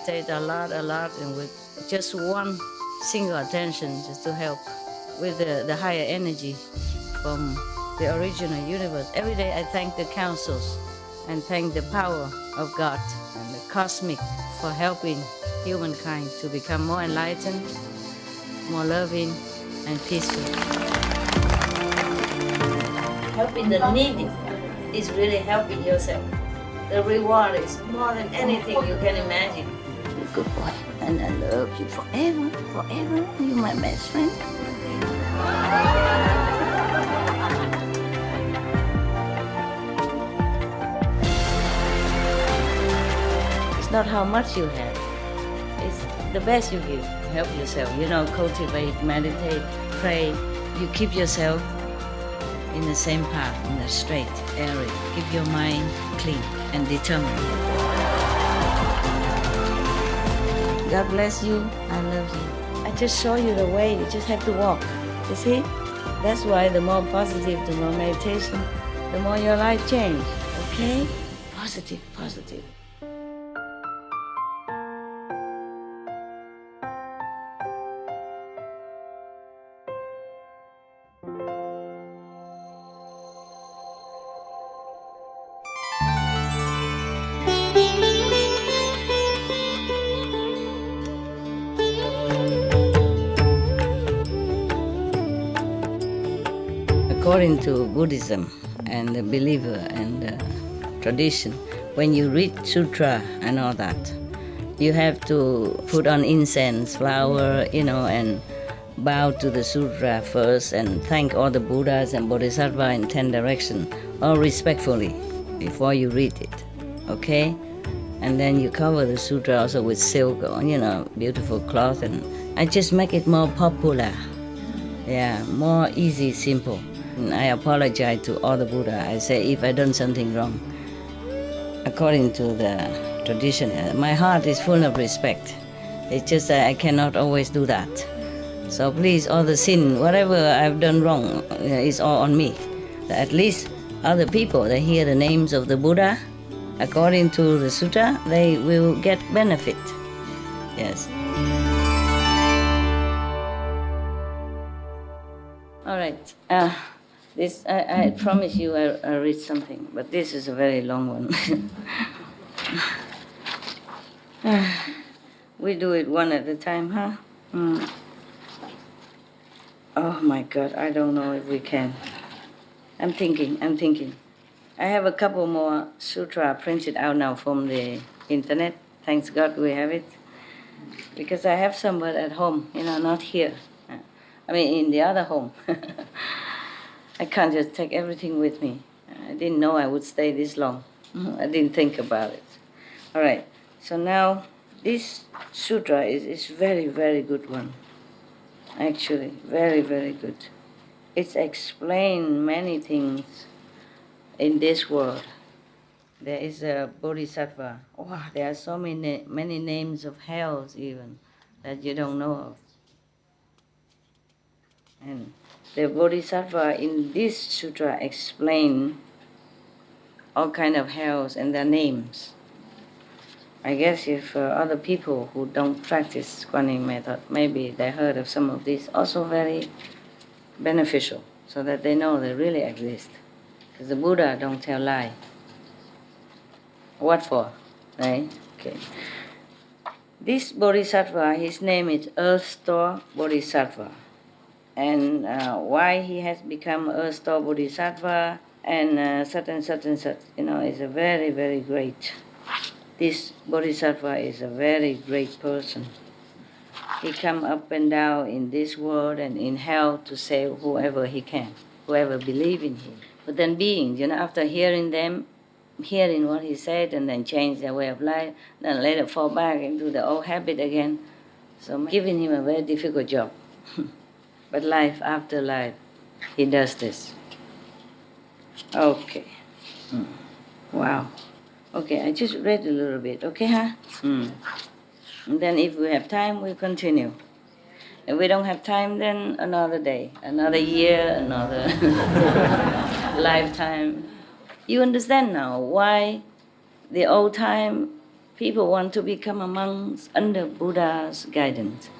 meditate a lot, and with just one single attention, just to help with the higher energy from the original universe. Every day I thank the councils and thank the power of God and the cosmic for helping humankind to become more enlightened, more loving, and peaceful. Helping the needy is really helping yourself. The reward is more than anything you can imagine. You're a good boy, and I love you forever, forever. You're my best friend. It's not how much you have. It's the best you give. Help yourself. Cultivate, meditate, pray. You keep yourself in the same path, in a straight area. Keep your mind clean and determined. God bless you. I love you. I just show you the way. You just have to walk. You see? That's why the more positive, the more meditation, the more your life change. Okay? Positive, positive. According to Buddhism and the believer and the tradition, when you read sutra and all that, you have to put on incense, flower, and bow to the sutra first and thank all the Buddhas and Bodhisattvas in 10 directions, all respectfully, before you read it, okay? And then you cover the sutra also with silk or, beautiful cloth, and I just make it more popular. Yeah, more easy, simple. And I apologize to all the Buddha. I say if I done something wrong, according to the tradition, my heart is full of respect. It's just that I cannot always do that. So please, all the sin, whatever I've done wrong, is all on me. At least other people, they hear the names of the Buddha, according to the sutta, they will get benefit. Yes. All right. This I promise you I'll read something, but this is a very long one. We do it one at a time, huh? Oh my God, I don't know if we can. I'm thinking. I have a couple more sutra printed out now from the internet. Thanks God we have it. Because I have some but at home, not here. I mean, in the other home. I can't just take everything with me. I didn't know I would stay this long. I didn't think about it. All right, so now this sutra is very, very good one. Actually, very, very good. It's explained many things in this world. There is a bodhisattva. Wow, there are so many names of hells even that you don't know of. And the bodhisattva in this sutra explain all kind of hells and their names. I guess if other people who don't practice Kuan method, maybe they heard of some of these, also very beneficial, so that they know they really exist. Because the Buddha don't tell lie. What for? Right? Okay. This bodhisattva, his name is Earth Store Bodhisattva. And why he has become Earth Store Bodhisattva and such, is a very, very great. This bodhisattva is a very great person. He come up and down in this world and in hell to save whoever he can, whoever believe in him. But then beings, after hearing what he said and then change their way of life, then later fall back into the old habit again. So giving him a very difficult job. But life after life, he does this. Okay. Wow. Okay, I just read a little bit, okay, huh? And then if we have time, we'll continue. If we don't have time, then another day, another year, another lifetime. You understand now why the old time people want to become a monks under Buddha's guidance.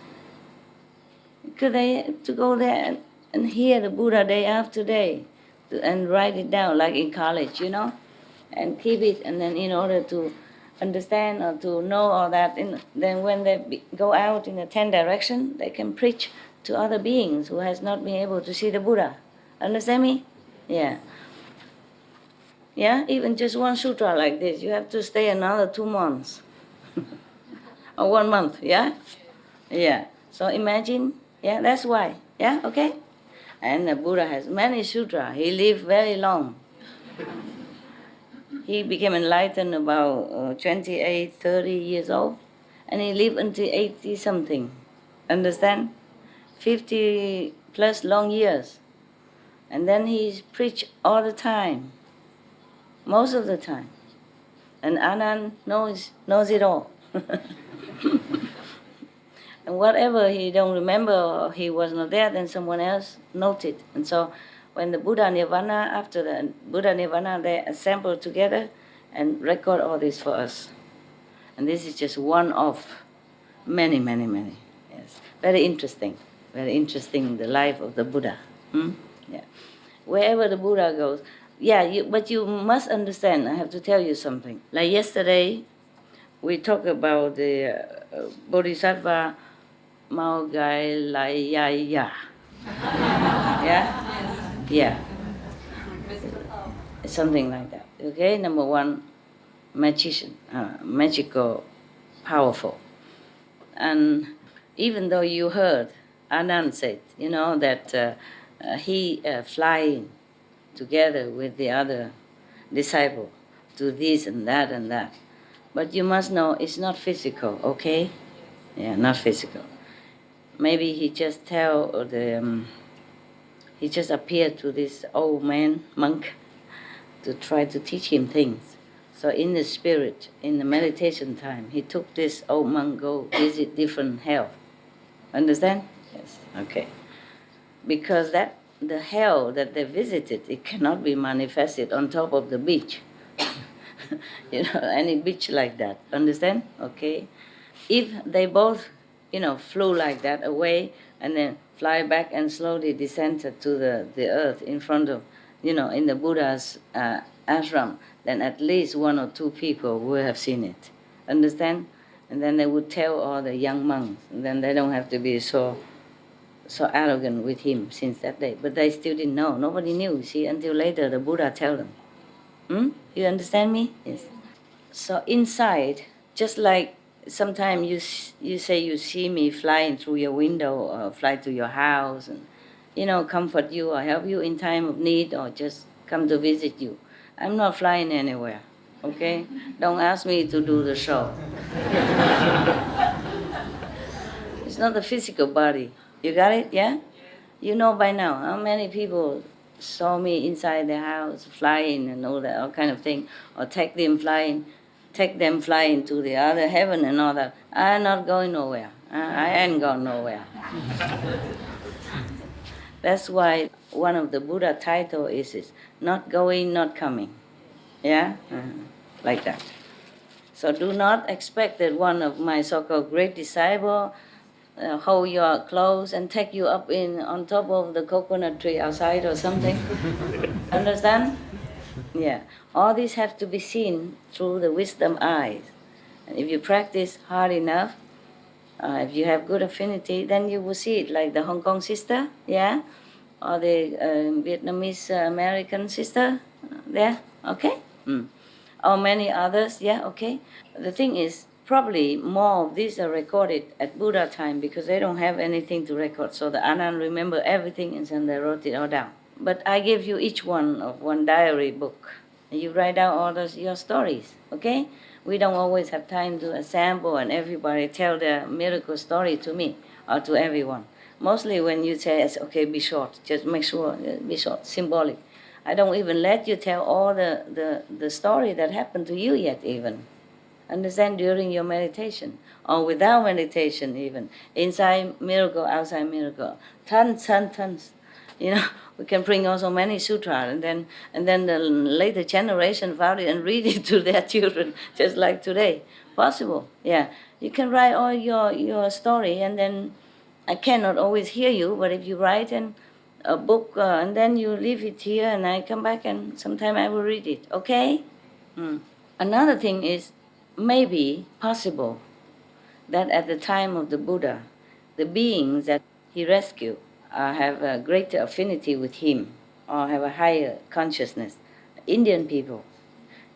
Could they to go there and hear the Buddha day after day and write it down like in college, and keep it, and then in order to understand or to know all that, then when they go out in the 10 direction, they can preach to other beings who has not been able to see the Buddha. Understand me? Yeah. Yeah, even just one sutra like this, you have to stay another 2 months. Or 1 month, yeah? Yeah. So imagine, yeah, that's why. Yeah, okay? And the Buddha has many sutras. He lived very long. He became enlightened about 28, 30 years old. And he lived until 80 something. Understand? 50 plus long years. And then he preached all the time. Most of the time. And Anand knows it all. And whatever he don't remember or he was not there, then someone else noted. And so when the Buddha Nirvana, after the Buddha Nirvana, they assemble together and record all this for us. And this is just one of many, many, many. Yes, very interesting. Very interesting, the life of the Buddha. Yeah. Wherever the Buddha goes. Yeah, but you must understand, I have to tell you something. Like yesterday, we talked about the Bodhisattva Maugailaya. Yeah? Yeah. Something like that. Okay, number one, magician, magical, powerful. And even though you heard Anand said, that he flying together with the other disciple to this and that and that. But you must know it's not physical, okay? Yeah, not physical. Maybe he just he just appeared to this old man, monk, to try to teach him things. So in the spirit, in the meditation time, he took this old monk go visit different hell. Understand? Yes, okay. Because the hell that they visited, it cannot be manifested on top of the beach. Any beach like that. Understand? Okay. If they both, flew like that away and then fly back and slowly descended to the earth in front of, in the Buddha's ashram, then at least 1 or 2 people would have seen it. Understand? And then they would tell all the young monks, and then they don't have to be so arrogant with him since that day. But they still didn't know. Nobody knew, see, until later the Buddha tell them. You understand me? Yes. So inside, just like sometimes you say you see me flying through your window or fly to your house and, comfort you or help you in time of need or just come to visit you. I'm not flying anywhere, okay? Don't ask me to do the show. It's not the physical body. You got it, yeah? You know by now how many people saw me inside their house flying and all that, all kind of thing, or take them flying to the other heaven and all that. I'm not going nowhere. I ain't going nowhere. That's why one of the Buddha title is not going, not coming. Yeah? Like that. So do not expect that one of my so-called great disciples hold your clothes and take you up on top of the coconut tree outside or something. Understand? Yeah. All this have to be seen through the wisdom eyes. And if you practice hard enough, if you have good affinity, then you will see it like the Hong Kong sister, yeah? Or the Vietnamese American sister, there, okay? Or many others, yeah, okay? The thing is, probably more of these are recorded at Buddha time because they don't have anything to record. So the Anand remember everything and then they wrote it all down. But I give you each one of one diary book. And you write down all your stories, okay? We don't always have time to assemble and everybody tell their miracle story to me or to everyone. Mostly when you say, okay, be short. Just make sure, be short, symbolic. I don't even let you tell all the story that happened to you yet even. Understand, during your meditation or without meditation even, inside miracle, outside miracle, tons. We can bring also many sutras, and then the later generation found it and read it to their children, just like today. Possible, yeah. You can write all your story, and then I cannot always hear you, but if you write a book, and then you leave it here, and I come back, and sometime I will read it, okay? Mm. Another thing is maybe possible that at the time of the Buddha, the beings that he rescued have a greater affinity with him or have a higher consciousness. Indian people,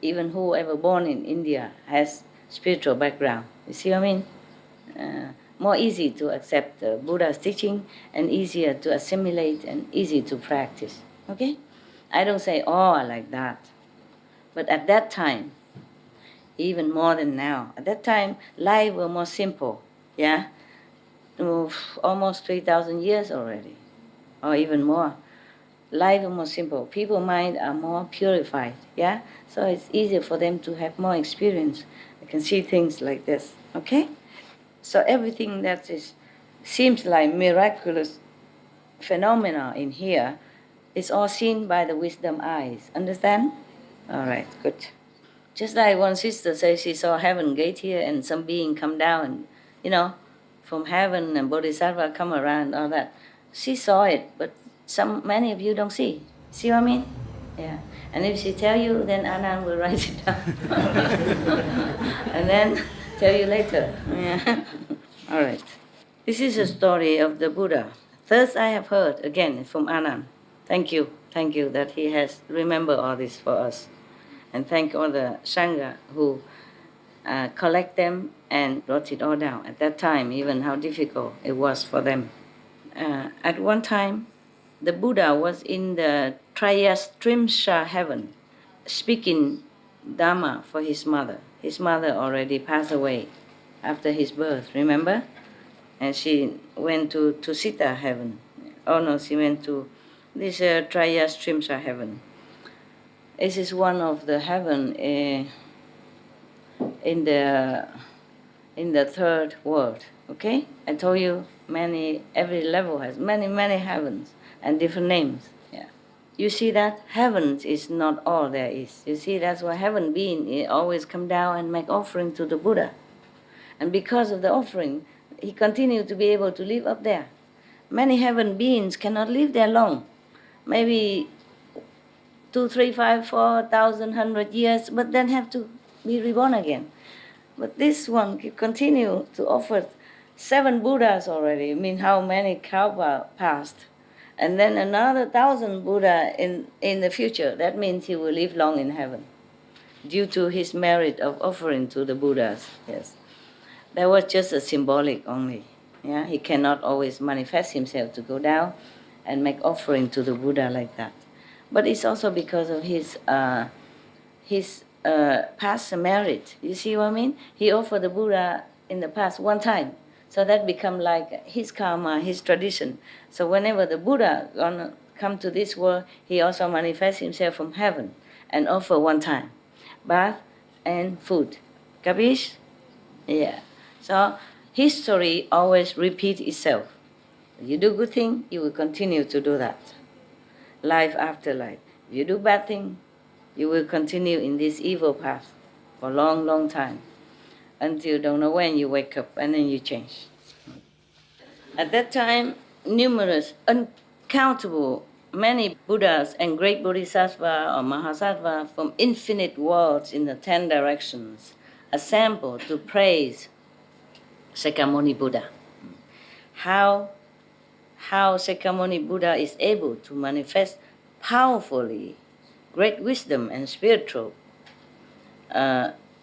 even whoever born in India, has spiritual background. You see what I mean? More easy to accept Buddha's teaching and easier to assimilate and easy to practice. Okay? I don't say all are like that. But at that time, even more than now, at that time, life was more simple. Yeah? Almost 3,000 years already, or even more. Life is more simple. People's minds are more purified. Yeah? So it's easier for them to have more experience. I can see things like this. Okay? So everything that seems like miraculous phenomena in here is all seen by the wisdom eyes. Understand? All right, good. Just like one sister says she saw heaven gate here and some being come down, from heaven and bodhisattva come around, all that. She saw it, but many of you don't see. See what I mean? Yeah. And if she tell you, then Anand will write it down. And then tell you later. Yeah. All right. This is a story of the Buddha. Thus I have heard, again, from Anand. Thank you. Thank you that he has remembered all this for us. And thank all the Sangha who collect them and wrote it all down. At that time, even how difficult it was for them. At one time, the Buddha was in the Trayastrimsha heaven, speaking Dhamma for his mother. His mother already passed away after his birth, remember? And she went to Sita heaven. Oh no, she went to this Trayastrimsha heaven. This is one of the heaven in the third world. Okay, I told you every level has many heavens and different names. Yeah, you see that heavens is not all there is. You see that's why heaven being always come down and make offering to the Buddha, and because of the offering, he continued to be able to live up there. Many heaven beings cannot live there long, maybe 2, 3, 5, 4,000, 100 years, but then have to be reborn again. But this one continue to offer 7 Buddhas already. I mean, how many Kalpa passed? And then another 1,000 Buddha in the future. That means he will live long in heaven due to his merit of offering to the Buddhas. Yes. That was just a symbolic only. Yeah, he cannot always manifest himself to go down and make offering to the Buddha like that. But it's also because of his past merit. You see what I mean? He offered the Buddha in the past one time. So that become like his karma, his tradition. So whenever the Buddha gonna come to this world, he also manifests himself from heaven and offer one time. Bath and food. Capish? Yeah. So history always repeats itself. If you do good thing, you will continue to do that. Life after life. If you do bad thing, you will continue in this evil path for a long time until you don't know when you wake up and then you change. At that time, numerous, uncountable, many Buddhas and great Bodhisattva or Mahasattva from infinite worlds in the 10 directions assembled to praise Sakyamuni Buddha. How Sakyamuni Buddha is able to manifest powerfully great wisdom and spiritual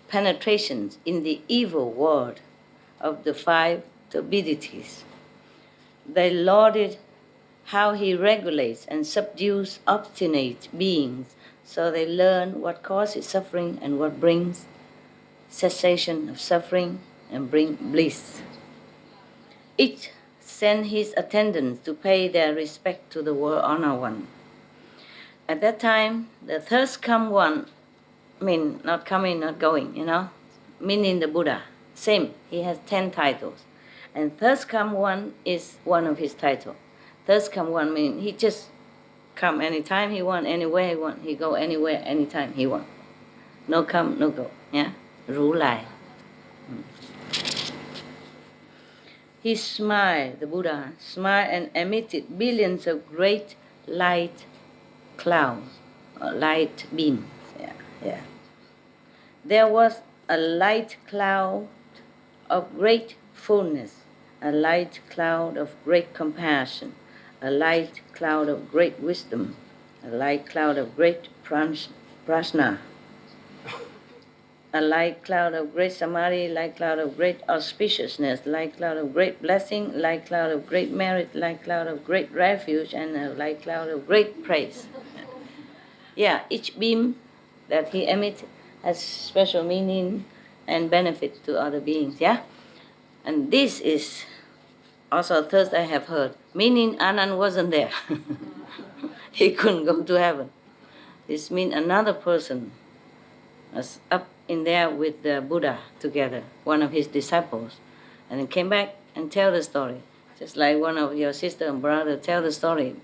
penetrations in the evil world of the 5 turbidities. They lauded how he regulates and subdues obstinate beings so they learn what causes suffering and what brings cessation of suffering and bring bliss. Each sent his attendants to pay their respect to the world honor one. At that time, the thirst come one, not coming, not going, meaning the Buddha. Same, he has 10 titles. And thirst come one is one of his titles. Thirst come one means he just come anytime he want, anywhere he want. He go anywhere, anytime he want. No come, no go. Yeah? Ru Lai. he smiled, the Buddha smiled and emitted billions of great light clouds, light beams. Yeah, yeah. There was a light cloud of great fullness, a light cloud of great compassion, a light cloud of great wisdom, a light cloud of great prajna, a light cloud of great samadhi, light cloud of great auspiciousness, light cloud of great blessing, light cloud of great merit, light cloud of great refuge, and a light cloud of great praise. Yeah, each beam that he emits has special meaning and benefit to other beings, yeah? And this is also thirst I have heard, meaning Anand wasn't there. He couldn't go to heaven. This means another person was up in there with the Buddha together, one of his disciples, and he came back and tell the story. Just like one of your sister and brother tell the story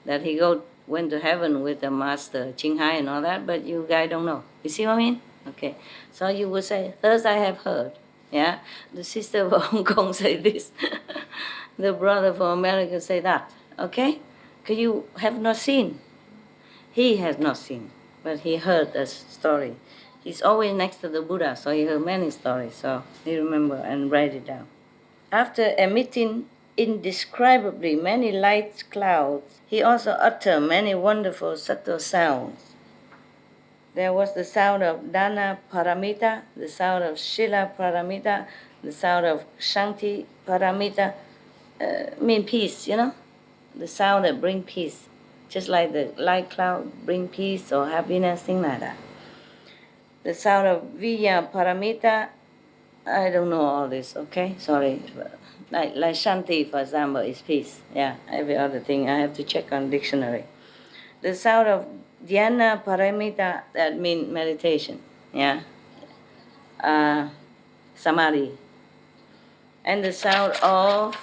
that he went to heaven with the master Qinghai and all that, but you guys don't know. You see what I mean? Okay. So you would say, thus I have heard. Yeah? The sister from Hong Kong say this. The brother from America say that. Okay? Because you have not seen. He has not seen, but he heard a story. He's always next to the Buddha, so he heard many stories, so he remember and write it down. After emitting indescribably many light clouds, he also uttered many wonderful subtle sounds. There was the sound of Dana Paramita, the sound of Shila Paramita, the sound of Shanti Paramita, mean peace, you know? The sound that bring peace. Just like the light cloud bring peace or happiness, thing like that. The sound of Vijaya Paramita, I don't know all this, okay? Sorry. Like Shanti, for example, is peace. Yeah, every other thing I have to check on dictionary. The sound of Dhyana Paramita, that means meditation. Yeah. Samadhi. And the sound of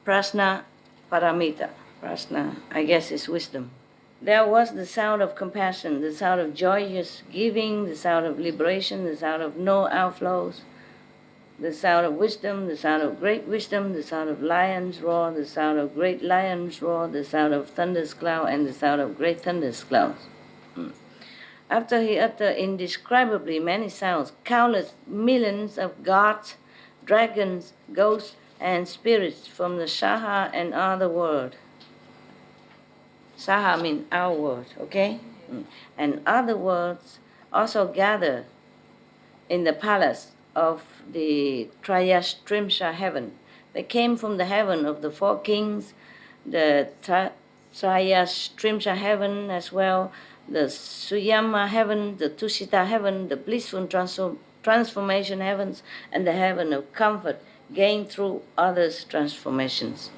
Prajna Paramita. Prajna, I guess, is wisdom. There was the sound of compassion, the sound of joyous giving, the sound of liberation, the sound of no outflows, the sound of wisdom, the sound of great wisdom, the sound of lion's roar, the sound of great lion's roar, the sound of thunder's cloud, and the sound of great thunder's clouds. After he uttered indescribably many sounds, countless millions of gods, dragons, ghosts, and spirits from the Saha and other world. Saha means our world, okay? And other worlds also gather in the palace of the Trayastrimsha heaven. They came from the heaven of the four kings, the Trayastrimsha heaven as well, the Suyama heaven, the Tushita heaven, the blissful transformation heavens, and the heaven of comfort gained through others' transformations.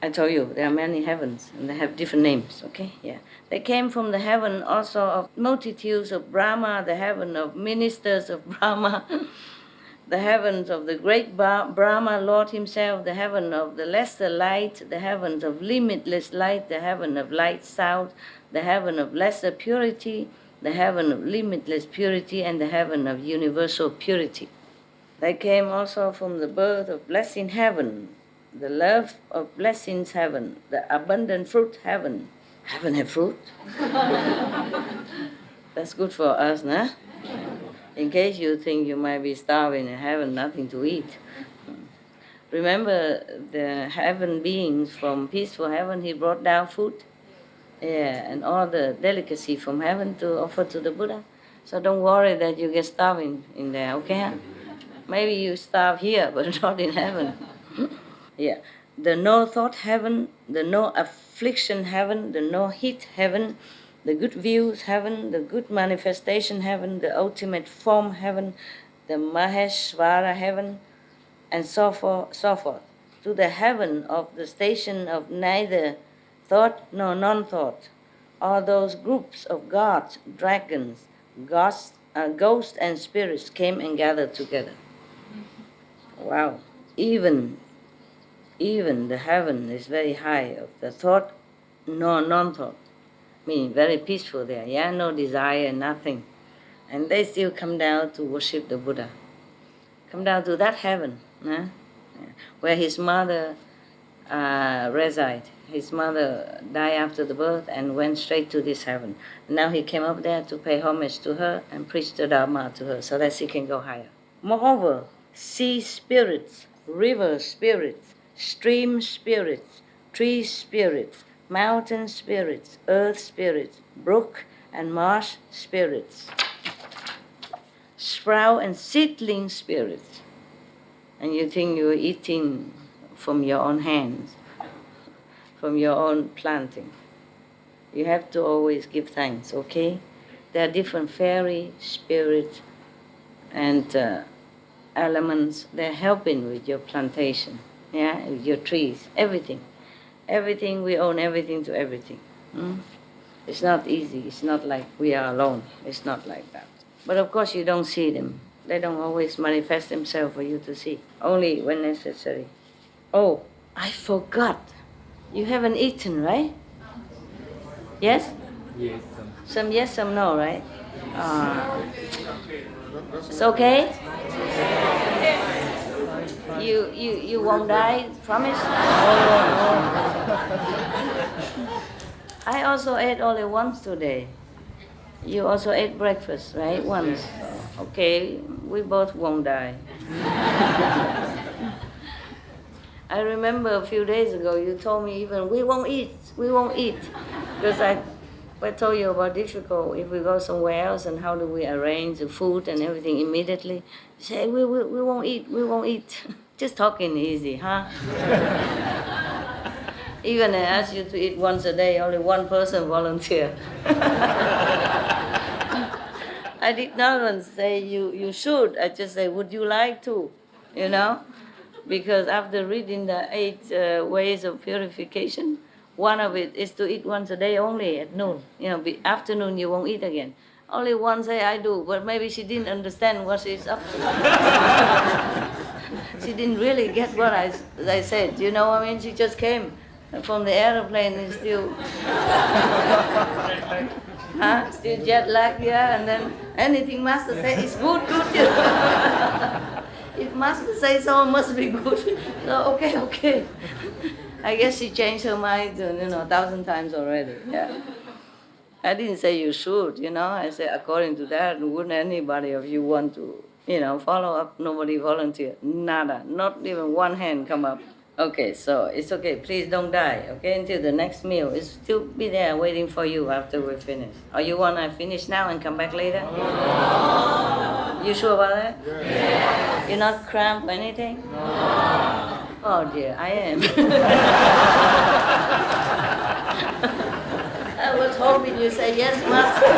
I told you there are many heavens and they have different names, okay? Yeah. They came from the heaven also of multitudes of Brahma, the heaven of ministers of Brahma, the heavens of the great Brahma Lord himself, the heaven of the lesser light, the heavens of limitless light, the heaven of light sound, the heaven of lesser purity, the heaven of limitless purity, and the heaven of universal purity. They came also from the birth of blessing heaven, the love of blessings heaven, the abundant fruit heaven. Heaven have fruit? That's good for us, nah? In case you think you might be starving in heaven, nothing to eat. Remember the heaven beings from peaceful heaven, he brought down food? Yeah, and all the delicacy from heaven to offer to the Buddha. So don't worry that you get starving in there, okay? Maybe you starve here, but not in heaven. Yeah, the no thought heaven, the no affliction heaven, the no heat heaven, the good views heaven, the good manifestation heaven, the ultimate form heaven, the Maheshvara heaven, and so forth, so forth, to the heaven of the station of neither thought nor non-thought. All those groups of gods, dragons, ghosts and spirits came and gathered together. Wow. Even the heaven is very high of the thought, no non-thought, meaning very peaceful there, yeah, no desire, nothing. And they still come down to worship the Buddha. Come down to that heaven, huh? where his mother reside. His mother died after the birth and went straight to this heaven. Now he came up there to pay homage to her and preach the Dharma to her so that she can go higher. Moreover, sea spirits, river spirits, stream spirits, tree spirits, mountain spirits, earth spirits, brook and marsh spirits, sprout and seedling spirits. And you think you're eating from your own hands, from your own planting. You have to always give thanks, okay? There are different fairy spirits and elements. They're helping with your plantation, yeah, with your trees, everything. Everything, we own everything to everything. It's not easy. It's not like we are alone. It's not like that. But of course you don't see them. They don't always manifest themselves for you to see, only when necessary. Oh, I forgot. You haven't eaten, right? Yes? Yes. Some yes, some no, right? It's okay? You won't die, promise? I also ate only once today. You also ate breakfast, right? Once. Okay, we both won't die. I remember a few days ago you told me even, we won't eat. Because I told you about difficult if we go somewhere else and how do we arrange the food and everything immediately. You say, we won't eat. Just talking easy, huh? Even I asked you to eat once a day, only one person volunteered. I did not even say you should. I just say, would you like to? You know? Because after reading the 8 ways of purification, one of it is to eat once a day only at noon. Afternoon you won't eat again. Only one say I do, but maybe she didn't understand what she's up to. She didn't really get what I said. You know what I mean? She just came from the airplane and still, still jet lag, yeah. And then anything master say is good. If master say so, it must be good. So okay. I guess she changed her mind, 1,000 times already. Yeah. I didn't say you should, I said according to that, wouldn't anybody of you want to, follow up? Nobody volunteered. Nada. Not even one hand come up. Okay, so it's okay. Please don't die, okay, until the next meal. It's still be there waiting for you after we're finished. Or you want to finish now and come back later? No. You sure about that? Yes. You're not cramped or anything? No. Oh dear, I am. I was hoping you say yes, master.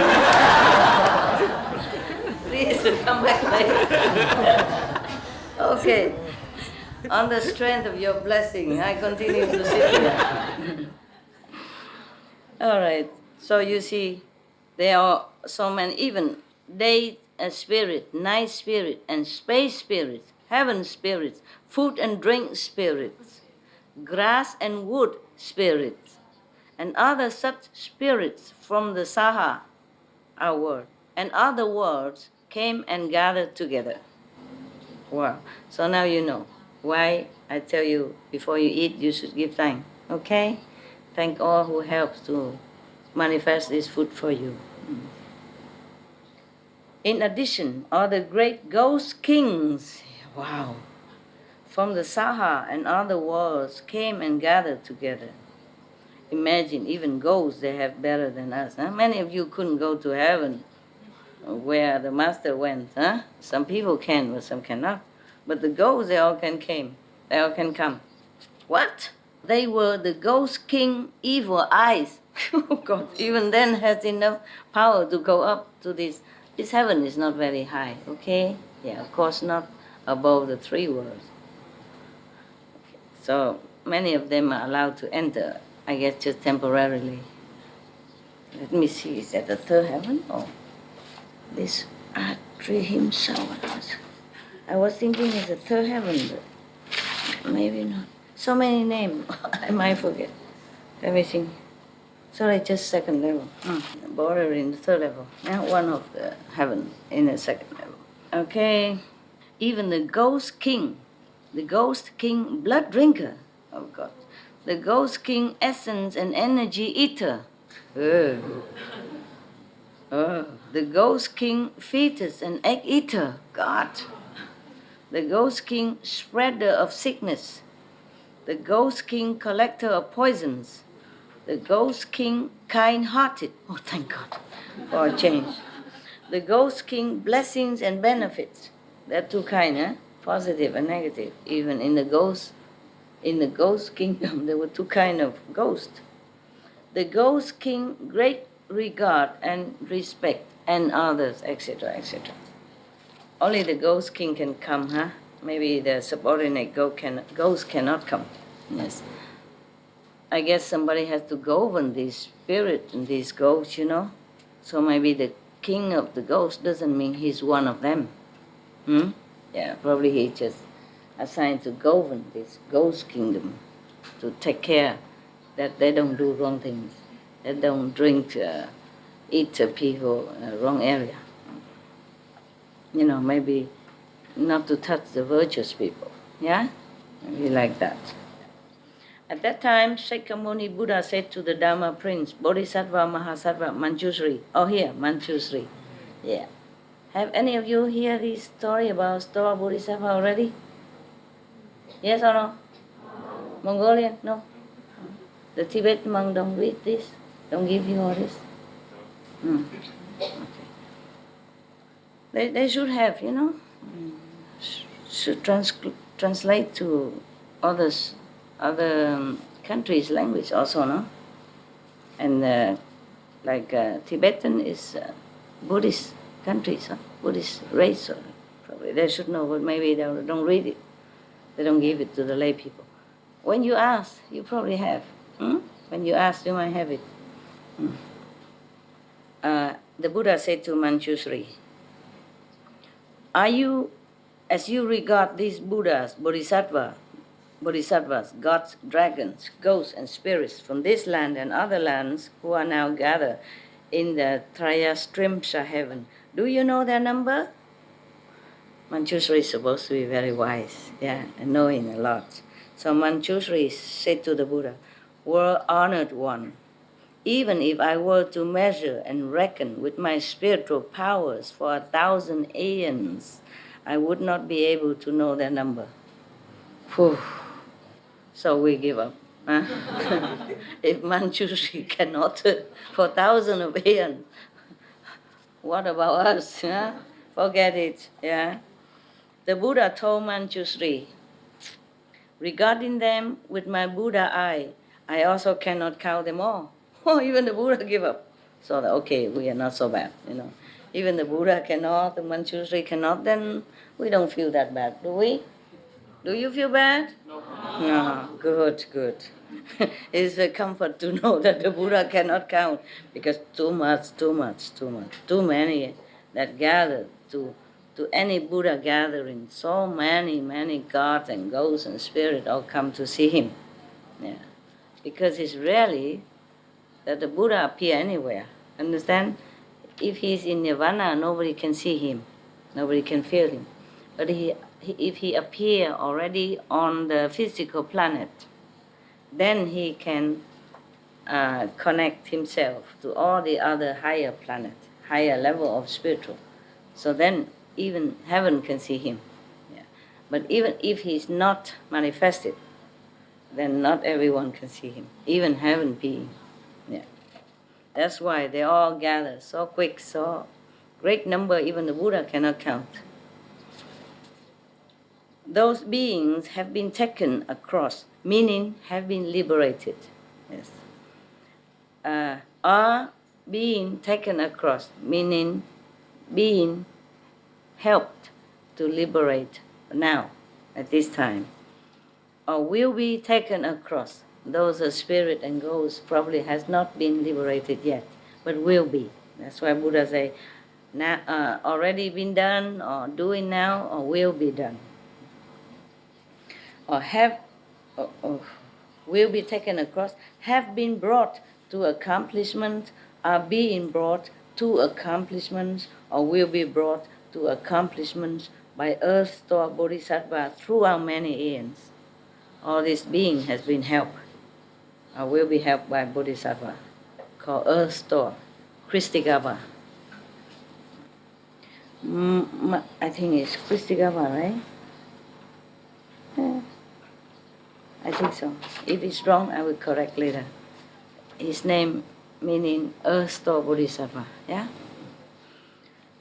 Please come back later. Okay. On the strength of your blessing, I continue to sit here. All right. So you see, there are so many, even day spirit, night spirit, and space spirits, heaven spirits, food and drink spirits, grass and wood spirits, and other such spirits from the Saha, our world, and other worlds came and gathered together. Wow. So now you know why I tell you before you eat you should give thanks. Okay? Thank all who helps to manifest this food for you. In addition, all the great ghost kings, wow, from the Saha and other worlds came and gathered together. Imagine, even ghosts they have better than us. Huh? Many of you couldn't go to heaven where the master went. Huh? Some people can, but some cannot. But the ghosts, they all can come. What? They were the ghost king evil eyes. Oh God, even then has enough power to go up to this. This heaven is not very high, okay? Yeah, of course not above the 3 worlds. Okay. So many of them are allowed to enter, I guess just temporarily. Let me see, is that the 3rd heaven? Oh, this Atri himself. I was thinking it's the 3rd heaven, but maybe not. So many names, I might forget. Everything. Sorry, just 2nd level. Border in the 3rd level. Yeah, one of the heaven in the 2nd level. Okay. Even the ghost king The ghost king blood drinker. Oh God. The ghost king essence and energy eater. Oh. Oh. The ghost king fetus and egg eater. God. The ghost king spreader of sickness. The ghost king collector of poisons. The ghost king kind-hearted. Oh, thank God for a change. The ghost king blessings and benefits. There are two kinds, positive and negative. Even in the ghost kingdom, there were two kinds of ghosts. The ghost king great regard and respect, and others, etc., etc. Only the ghost king can come, huh? Maybe the subordinate ghost cannot come. Yes. I guess somebody has to govern this spirit and these ghosts, So maybe the king of the ghosts doesn't mean he's one of them. Yeah, probably he just assigned to govern this ghost kingdom, to take care that they don't do wrong things, they don't drink, eat people wrong area. Maybe not to touch the virtuous people. Yeah? Maybe like that. At that time, Shakyamuni Buddha said to the Dharma prince, Bodhisattva Mahasattva Manjushri. Oh, here, Manjushri. Yeah. Have any of you heard this story about Stoa Bodhisattva already? Yes or no? Mongolian? No? The Tibetan monk don't read this? Don't give you all this? Okay. They should have, should translate to other countries' language also, no? And Tibetan is Buddhist countries, Buddhist race, probably they should know, but maybe they don't read it. They don't give it to the lay people. When you ask, you probably have. When you ask, you might have it. The Buddha said to Manjushri, as you regard these Buddhas, Bodhisattvas, gods, dragons, ghosts, and spirits from this land and other lands who are now gathered in the Trayastrimsha heaven, do you know their number? Manjushri is supposed to be very wise, and knowing a lot. So Manjushri said to the Buddha, "World honored one, even if I were to measure and reckon with my spiritual powers for 1,000 aeons, I would not be able to know their number." Whew. So we give up. Huh? If Manjushri cannot for 1,000 of aeons, what about us? Huh? Forget it. Yeah. The Buddha told Manjushri, regarding them with my Buddha eye, I also cannot count them all. Oh, even the Buddha give up. So, okay, we are not so bad, Even the Buddha cannot, the Manjushri cannot, then we don't feel that bad, do we? Do you feel bad? No. Good. It's a comfort to know that the Buddha cannot count, because too many that gather to any Buddha gathering. So many gods and ghosts and spirits all come to see him. Yeah. Because it's rarely that the Buddha appear anywhere. Understand? If he's in Nirvana, nobody can see him. Nobody can feel him. But if he appear already on the physical planet, then he can connect himself to all the other higher planet, higher level of spiritual. So then even heaven can see him. Yeah. But even if he's not manifested, then not everyone can see him, even heaven being. Yeah. That's why they all gather so quick, so great number, even the Buddha cannot count. Those beings have been taken across, meaning have been liberated. Yes. Are being taken across, meaning being helped to liberate now, at this time. Or will be taken across. Those are spirit and ghosts probably has not been liberated yet, but will be. That's why Buddha say, now, already been done, or doing now, or will be done. Or will be taken across, have been brought to accomplishment, are being brought to accomplishments, or will be brought to accomplishments by earth store bodhisattva throughout many eons. All this being has been helped, or will be helped by bodhisattva, called earth store, Kristigava. I think it's Kristigava, right? Yeah, I think so. If it's wrong, I will correct later. His name meaning earth store bodhisattva, yeah?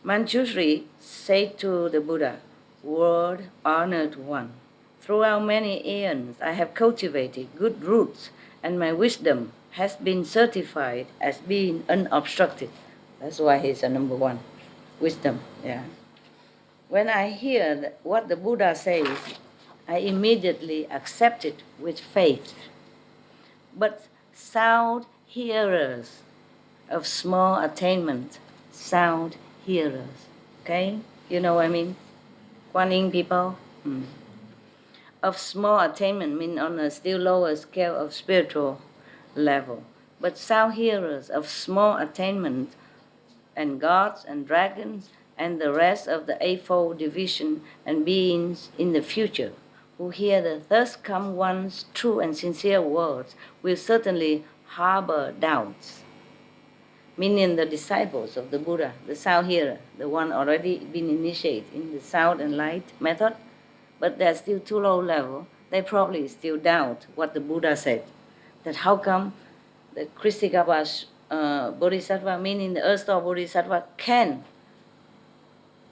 Manjushri said to the Buddha, "World honored one, throughout many eons I have cultivated good roots, and my wisdom has been certified as being unobstructed." That's why he's a number one. Wisdom, yeah. When I hear what the Buddha says, I immediately accept it with faith. But sound hearers of small attainment, sound hearers, okay? You know what I mean? Guanyin people. Of small attainment mean on a still lower scale of spiritual level. But sound hearers of small attainment and gods and dragons and the rest of the eightfold division and beings in the future who hear the thus come one's true and sincere words will certainly harbor doubts. Meaning the disciples of the Buddha, the sound hearer, the one already been initiated in the sound and light method, but they're still too low level, they probably still doubt what the Buddha said. That how come the Kristigava Bodhisattva, meaning the earth store Bodhisattva, can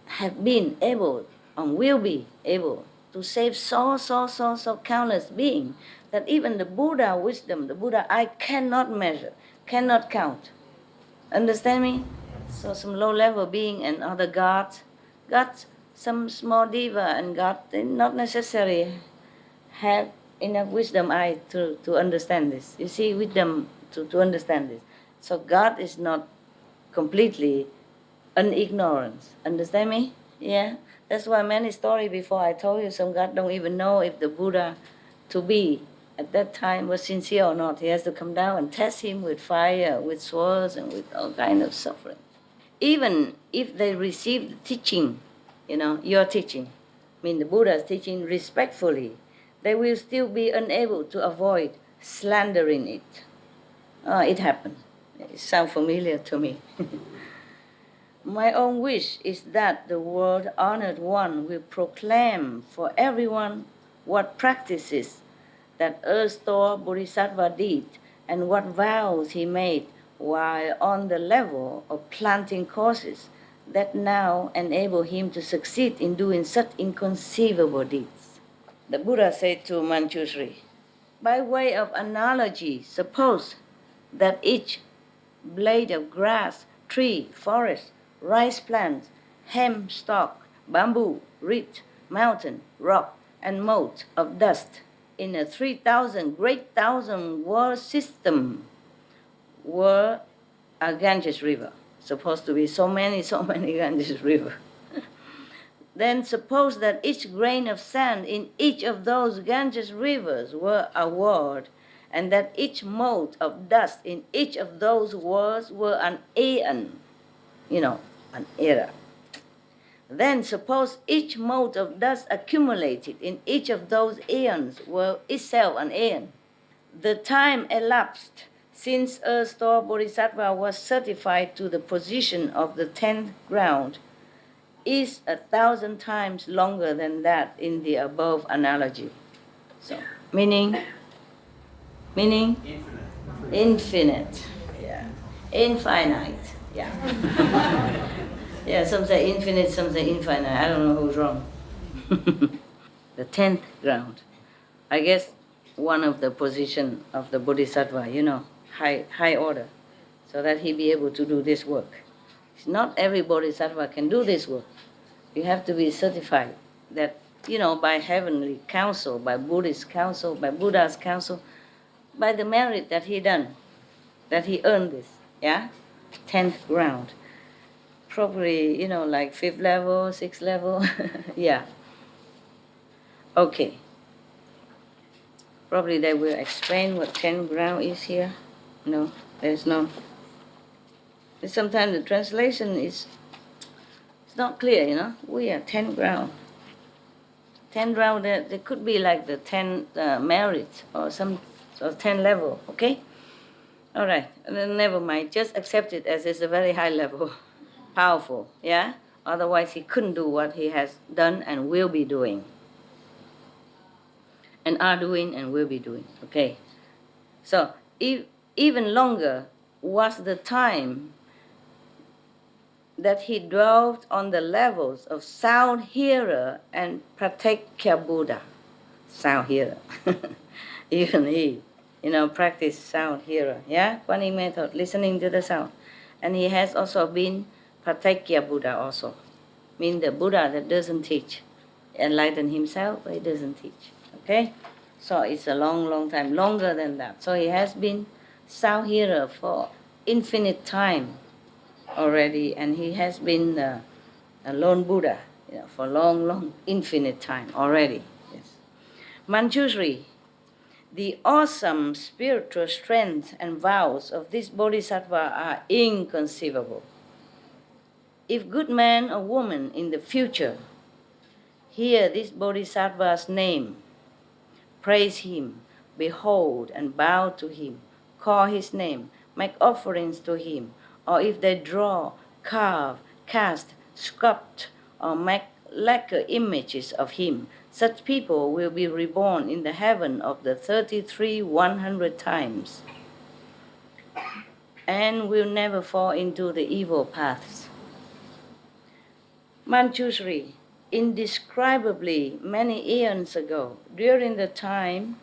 have been able and will be able to save so countless beings that even the Buddha wisdom, the Buddha I cannot measure, cannot count. Understand me? So some low-level being and other gods, some small diva and God, they not necessarily have enough wisdom eye to understand this. You see, wisdom to understand this. So God is not completely unignorance. Understand me? Yeah? That's why many stories before I told you, some God don't even know if the Buddha to be at that time was sincere or not. He has to come down and test him with fire, with swords, and with all kind of suffering. Even if they receive the teaching, your teaching, I mean the Buddha's teaching respectfully, they will still be unable to avoid slandering it. It happened. It sounds familiar to me. My own wish is that the world honored one will proclaim for everyone what practices that earth store Bodhisattva did and what vows he made while on the level of planting courses that now enable him to succeed in doing such inconceivable deeds. The Buddha said to Manjushri, by way of analogy, suppose that each blade of grass, tree, forest, rice plant, hemp stalk, bamboo, reed, mountain, rock, and mote of dust in a 3,000 world system were a Ganges river. Supposed to be so many Ganges river. Then suppose that each grain of sand in each of those Ganges rivers were a word, and that each mote of dust in each of those words were an aeon, an era. Then suppose each mote of dust accumulated in each of those aeons were itself an aeon. The time elapsed since earth store Bodhisattva was certified to the position of the 10th ground is 1,000 times longer than that in the above analogy. So, meaning? Infinite. Yeah. Infinite. Yeah. Yeah, some say infinite, some say infinite. I don't know who's wrong. The 10th ground. I guess one of the position of the Bodhisattva, high order, so that he be able to do this work. Not every Bodhisattva can do this work. You have to be certified that, by heavenly counsel, by Buddhist counsel, by Buddha's counsel, by the merit that he done, that he earned this, 10th ground. Probably, like 5th level, 6th level, yeah. Okay. Probably they will explain what 10th ground is here. No, there's no. Sometimes the translation is not clear, We are 10th ground. 10 round, there could be like the 10 merit or 10 level, okay? All right, then never mind. Just accept it as it's a very high level, powerful, yeah? Otherwise, he couldn't do what he has done and will be doing, and are doing and will be doing, okay? So, even longer was the time that he dwelt on the levels of sound hearer and pratyekya Buddha. Sound hearer. Even he, practice sound hearer. Yeah, Kwani method, listening to the sound. And he has also been pratyekya Buddha also. Mean the Buddha that doesn't teach. Enlighten himself, but he doesn't teach. Okay? So it's a long, long time, longer than that. So he has been sound hearer for infinite time already, and he has been a lone Buddha, for long, long, infinite time already. Yes. Manjushri, the awesome spiritual strength and vows of this bodhisattva are inconceivable. If good man or woman in the future hear this bodhisattva's name, praise him, behold and bow to him, call his name, make offerings to him, or if they draw, carve, cast, sculpt, or make lacquer images of him, such people will be reborn in the heaven of the 100 times and will never fall into the evil paths. Manjushri, indescribably many eons ago, during the time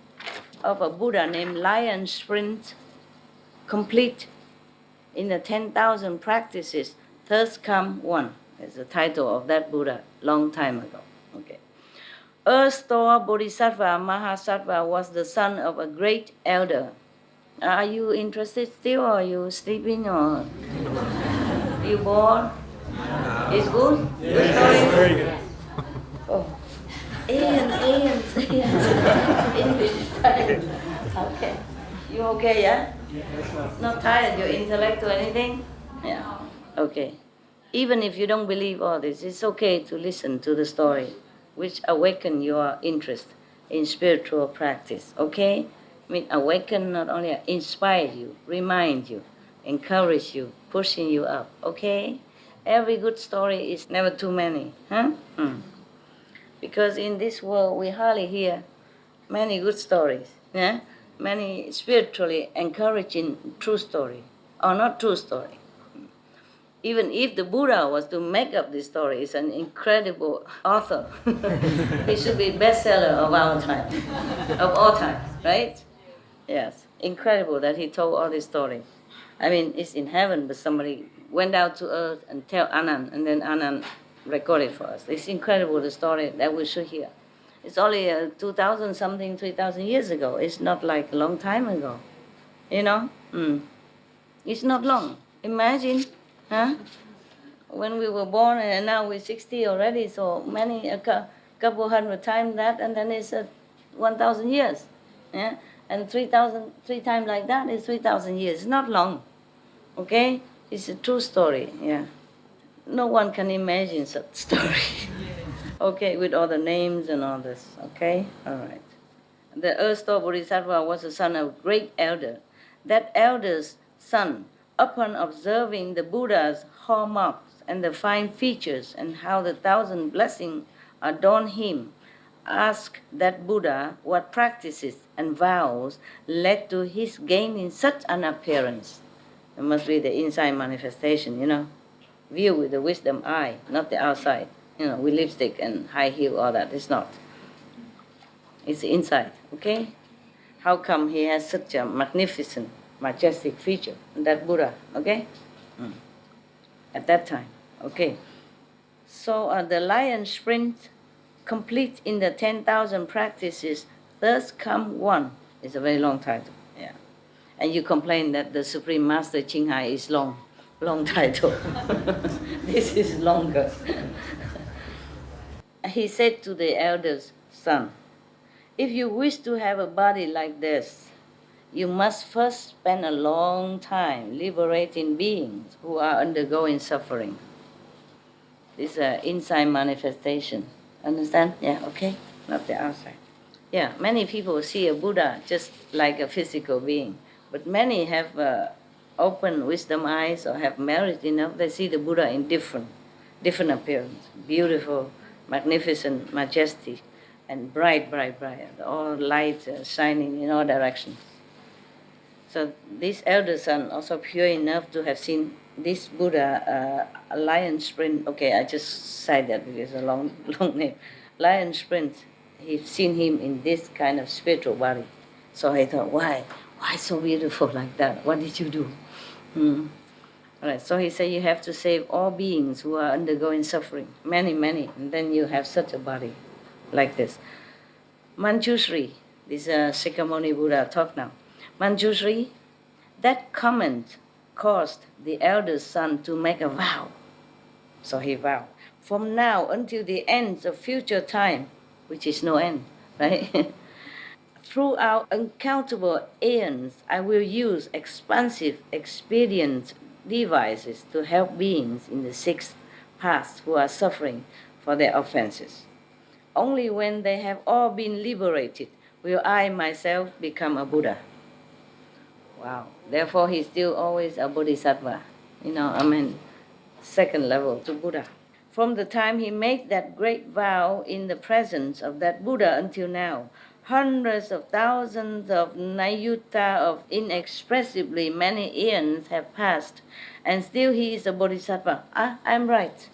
of a Buddha named Lion Sprint, complete in the 10,000 practices, thus come one. That's the title of that Buddha, long time ago. Okay. Earth-store Bodhisattva Mahasattva was the son of a great elder. Are you interested still, or are you sleeping, or you bored? It's good? Good story? Very good. Oh. Ian. English time. Okay. You okay, yeah? Not tired, your intellect or anything? Yeah. Okay. Even if you don't believe all this, it's okay to listen to the story, which awaken your interest in spiritual practice, okay? I mean, awaken, not only inspire you, remind you, encourage you, pushing you up, okay? Every good story is never too many, huh? Because in this world, we hardly hear many good stories, yeah? Many spiritually encouraging true story, or not true story. Even if the Buddha was to make up this story, he's an incredible author. He should be bestseller of our time, of all time, right? Yes, incredible that he told all this story. I mean, it's in heaven, but somebody went out to earth and tell Anand, and then Anand recorded for us. It's incredible, the story that we should hear. It's only 2,000 something, 3,000 years ago. It's not like a long time ago, you know? It's not long. Imagine, huh? When we were born, and now we're 60 already, so many, couple hundred times that, and then it's 1,000 years, yeah? And 3,000, three times like that is 3,000 years. It's not long, okay? It's a true story, yeah. No one can imagine such story, okay, with all the names and all this, okay? All right. The Earth-store Bodhisattva was the son of a great elder. That elder's son, upon observing the Buddha's hallmarks and the fine features and how the 1,000 blessings adorn him, asked that Buddha what practices and vows led to his gaining such an appearance. It must be the inside manifestation, view with the wisdom eye, not the outside, with lipstick and high heel, all that. It's not. It's the inside, okay? How come he has such a magnificent, majestic feature, that Buddha, okay? At that time, okay? So the lion sprint, complete in the 10,000 practices, thus come one. It's a very long title, yeah. And you complain that the Supreme Master Ching Hai is long title. This is longer. He said to the elder's son, if you wish to have a body like this, you must first spend a long time liberating beings who are undergoing suffering. This is an inside manifestation. Understand? Yeah, okay? not the outside. Yeah, many people see a Buddha just like a physical being, but many have open wisdom eyes or have merit enough. They see the Buddha in different appearance, beautiful, magnificent, majestic, and bright, bright, bright, all light shining in all directions. So this elder son also pure enough to have seen this Buddha, lion sprint. Okay, I just said that because it's a long, long name. Lion sprint. He's seen him in this kind of spiritual body. So I thought, why so beautiful like that? What did you do? Hmm. All right. So he said you have to save all beings who are undergoing suffering, many, many, and then you have such a body, like this. Manjushri, this Sikhamoni Buddha talk now. Manjushri, that comment caused the eldest son to make a vow. So he vowed, from now until the end of future time, which is no end, right? Throughout uncountable aeons, I will use expansive, expedient devices to help beings in the sixth path who are suffering for their offenses. Only when they have all been liberated will I myself become a Buddha. Wow. Therefore, he's still always a bodhisattva. Second level to Buddha. From the time he made that great vow in the presence of that Buddha until now, hundreds of thousands of nayutta of inexpressibly many eons have passed, and still he is a bodhisattva. I'm right.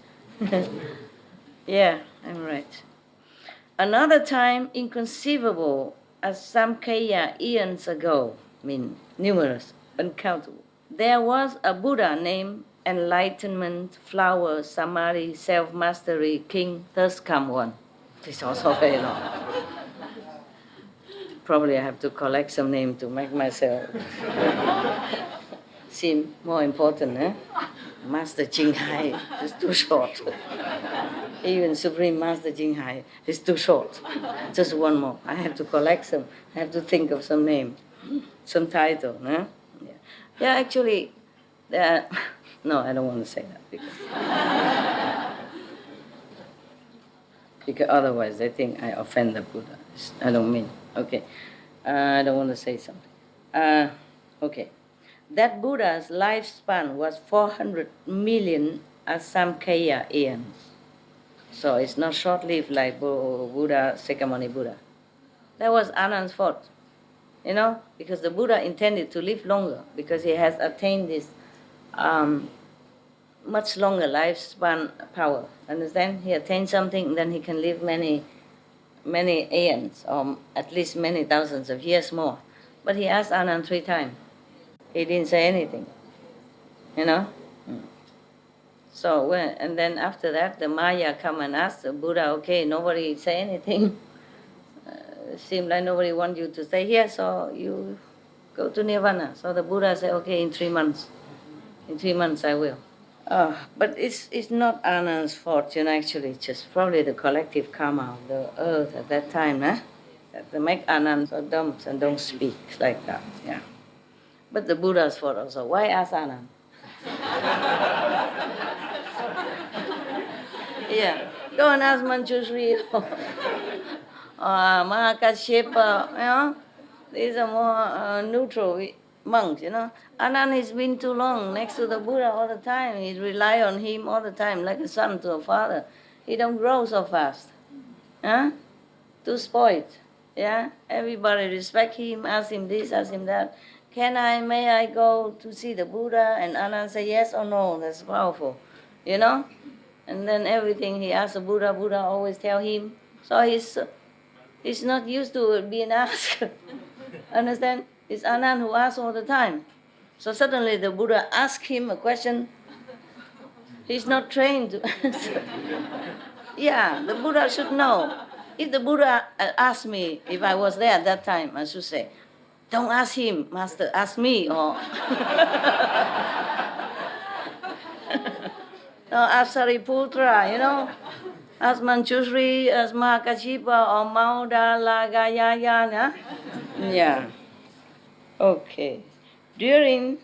Yeah, I'm right. Another time inconceivable as Samkhya eons ago, numerous, uncountable. There was a Buddha named Enlightenment, Flower, Samadhi, Self-Mastery, King, Thirst Come One. It's also very long. Probably I have to collect some names to make myself seem more important, eh? Master Jinghai is too short. Even Supreme Master Jinghai is too short. Just one more. I have to collect some. I have to think of some name, some title. Eh? Yeah, actually, no, I don't want to say that because otherwise they think I offend the Buddha. I don't mean. Okay, I don't want to say something. Okay, that Buddha's lifespan was 400 million Asamkhya eons. So it's not short-lived like Buddha, Sakyamuni Buddha. That was Anand's fault, because the Buddha intended to live longer because he has attained this much longer lifespan power. Understand? He attained something, then he can live many, many aeons, or at least many thousands of years more. But he asked Anand 3 times. He didn't say anything, you know. So and then after that, the Maya come and ask the Buddha, okay, nobody say anything. Seems like nobody wants you to stay here, so you go to Nirvana. So the Buddha said, okay, in 3 months. In 3 months I will. But it's not Anand's fortune, actually. It's just probably the collective karma of the earth at that time, that they make Anand so dumb and don't speak like that. Yeah. But the Buddha's fault also. Why ask Anand? Yeah. Go and ask Manjushri or Mahakashyapa, These are more neutral monks, Anand has been too long next to the Buddha all the time. He rely on him all the time, like a son to a father. He don't grow so fast. Too spoiled. Yeah? Everybody respect him, ask him this, ask him that. May I go to see the Buddha? And Anand say yes or no. That's powerful. And then everything he asks the Buddha, Buddha always tell him. So he's not used to being asked. Understand? It's Anand who asks all the time. So suddenly the Buddha asks him a question. He's not trained to answer. Yeah, the Buddha should know. If the Buddha asked me, if I was there at that time, I should say, don't ask him, Master, ask me. Or no, ask Sariputra, ask Manjushri, ask Mahakashipa, or Maudalagayaya. Yeah. Okay. During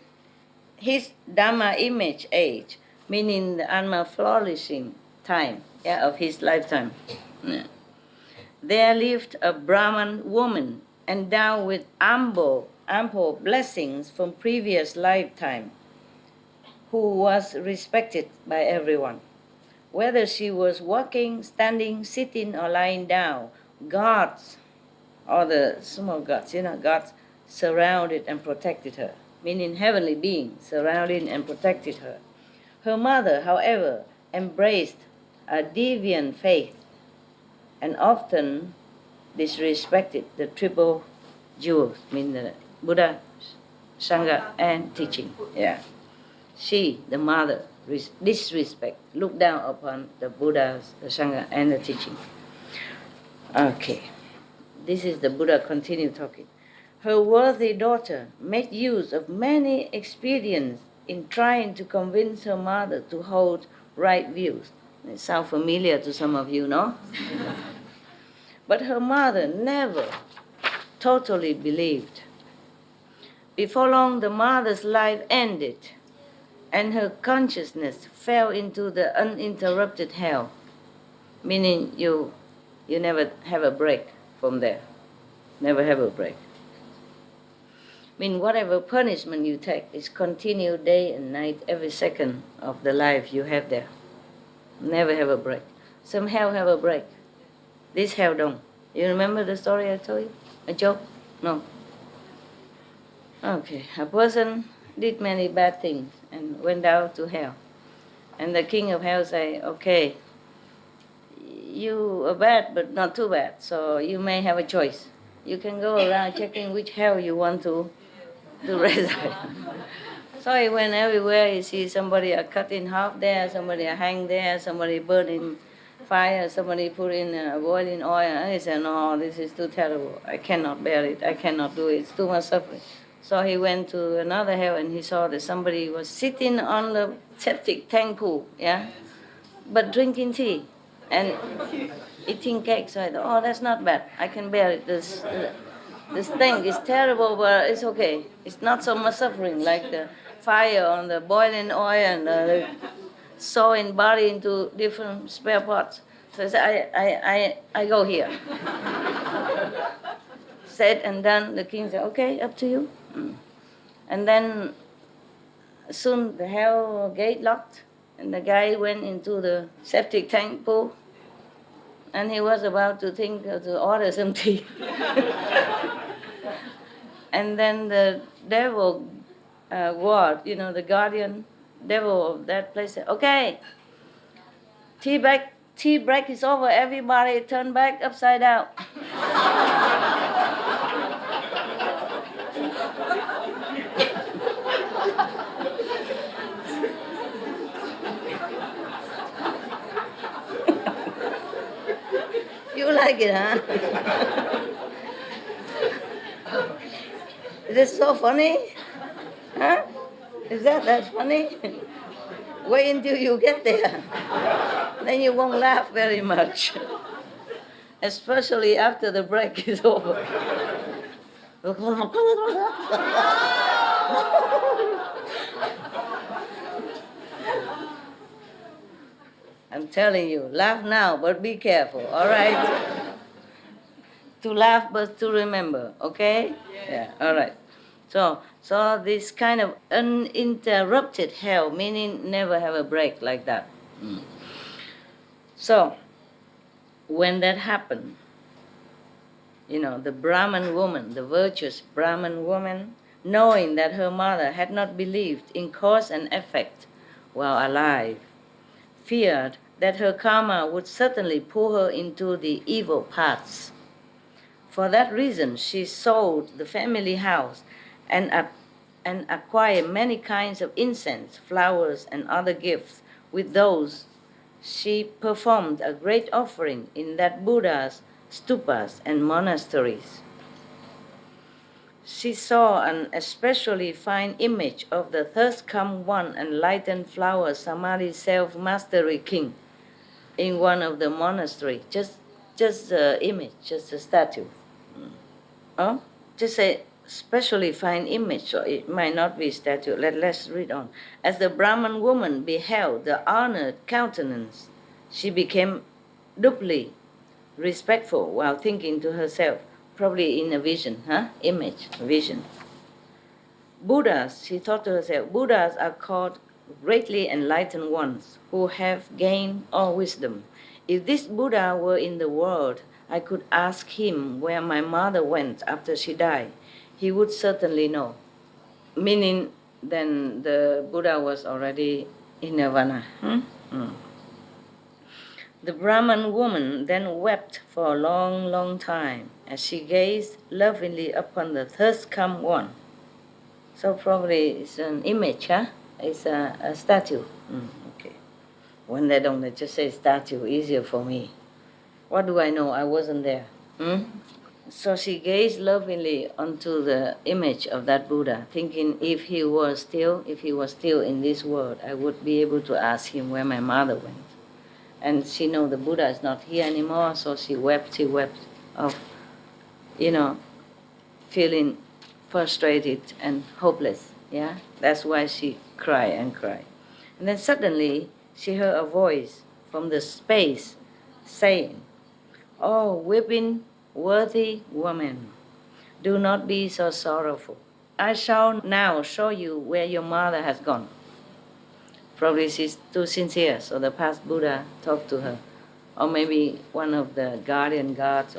his Dhamma image age, meaning the Anma flourishing time of his lifetime, there lived a Brahman woman endowed with ample blessings from previous lifetime, who was respected by everyone. Whether she was walking, standing, sitting, or lying down, gods, or the small gods, gods surrounded and protected her, meaning heavenly beings surrounded and protected her. Her mother, however, embraced a deviant faith and often disrespected the triple jewels, meaning the Buddha, Sangha, and teaching. Yeah. She, the mother, disrespect, looked down upon the Buddhas, the Sangha, and the teaching. Okay. This is the Buddha continue talking. Her worthy daughter made use of many expedients in trying to convince her mother to hold right views. It sounds familiar to some of you, no? But her mother never totally believed. Before long, the mother's life ended, and her consciousness fell into the uninterrupted hell, meaning you never have a break from there. Never have a break. I mean, whatever punishment you take is continued day and night, every second of the life you have there. Never have a break. Some hell have a break. This hell don't. You remember the story I told you? A joke? No. Okay, a person did many bad things and went down to hell. And the king of hell say, okay, you are bad, but not too bad, so you may have a choice. You can go around checking which hell you want to reside. So he went everywhere. He sees somebody are cut in half there, somebody are hanged there, somebody burned in fire, somebody put in boiling oil. And he said, no, this is too terrible. I cannot bear it. I cannot do it. It's too much suffering. So he went to another hell and he saw that somebody was sitting on the septic tank pool, yeah, but drinking tea and eating cake. So I thought, oh, that's not bad. I can bear it. This thing is terrible, but it's okay. It's not so much suffering like the fire on the boiling oil and the sewing body into different spare parts. So I said, I go here. Said and done. The king said, okay, up to you. And then soon the hell gate locked, and the guy went into the septic tank pool, and he was about to think to order some tea. And then the devil ward, the guardian devil of that place said, okay, tea break is over, everybody turn back upside down. You like it, huh? Is it so funny? Huh? Is that funny? Wait until you get there. Then you won't laugh very much. Especially after the break is over. I'm telling you, laugh now, but be careful, all right? To laugh, but to remember, okay? Yeah, all right. So this kind of uninterrupted hell, meaning never have a break like that. So, when that happened, the Brahman woman, the virtuous Brahman woman, knowing that her mother had not believed in cause and effect while alive, feared that her karma would certainly pull her into the evil paths. For that reason, she sold the family house and acquired many kinds of incense, flowers, and other gifts. With those, she performed a great offering in that Buddha's stupas and monasteries. She saw an especially fine image of the thirst-come one enlightened flower Samadhi self-mastery king in one of the monasteries. Just the image, just a statue. Oh, just a specially fine image, so it might not be a statue. Let's read on. As the Brahman woman beheld the honored countenance, she became doubly respectful while thinking to herself, probably in a vision, image, vision. Buddhas, she thought to herself, Buddhas are called greatly enlightened ones who have gained all wisdom. If this Buddha were in the world, I could ask him where my mother went after she died. He would certainly know. Meaning, then the Buddha was already in nirvana. The Brahman woman then wept for a long, long time as she gazed lovingly upon the thirst come one. So probably it's an image, It's a statue. Okay. When they don't, they just say statue, easier for me. What do I know? I wasn't there. So she gazed lovingly onto the image of that Buddha, thinking if he was still in this world, I would be able to ask him where my mother went. And she know the Buddha is not here anymore, so she wept of, feeling frustrated and hopeless. Yeah, that's why she cried and cried. And then suddenly she heard a voice from the space saying, "Oh, weeping, worthy woman, do not be so sorrowful. I shall now show you where your mother has gone." Probably she's too sincere, so the past Buddha talked to her. Or maybe one of the guardian gods,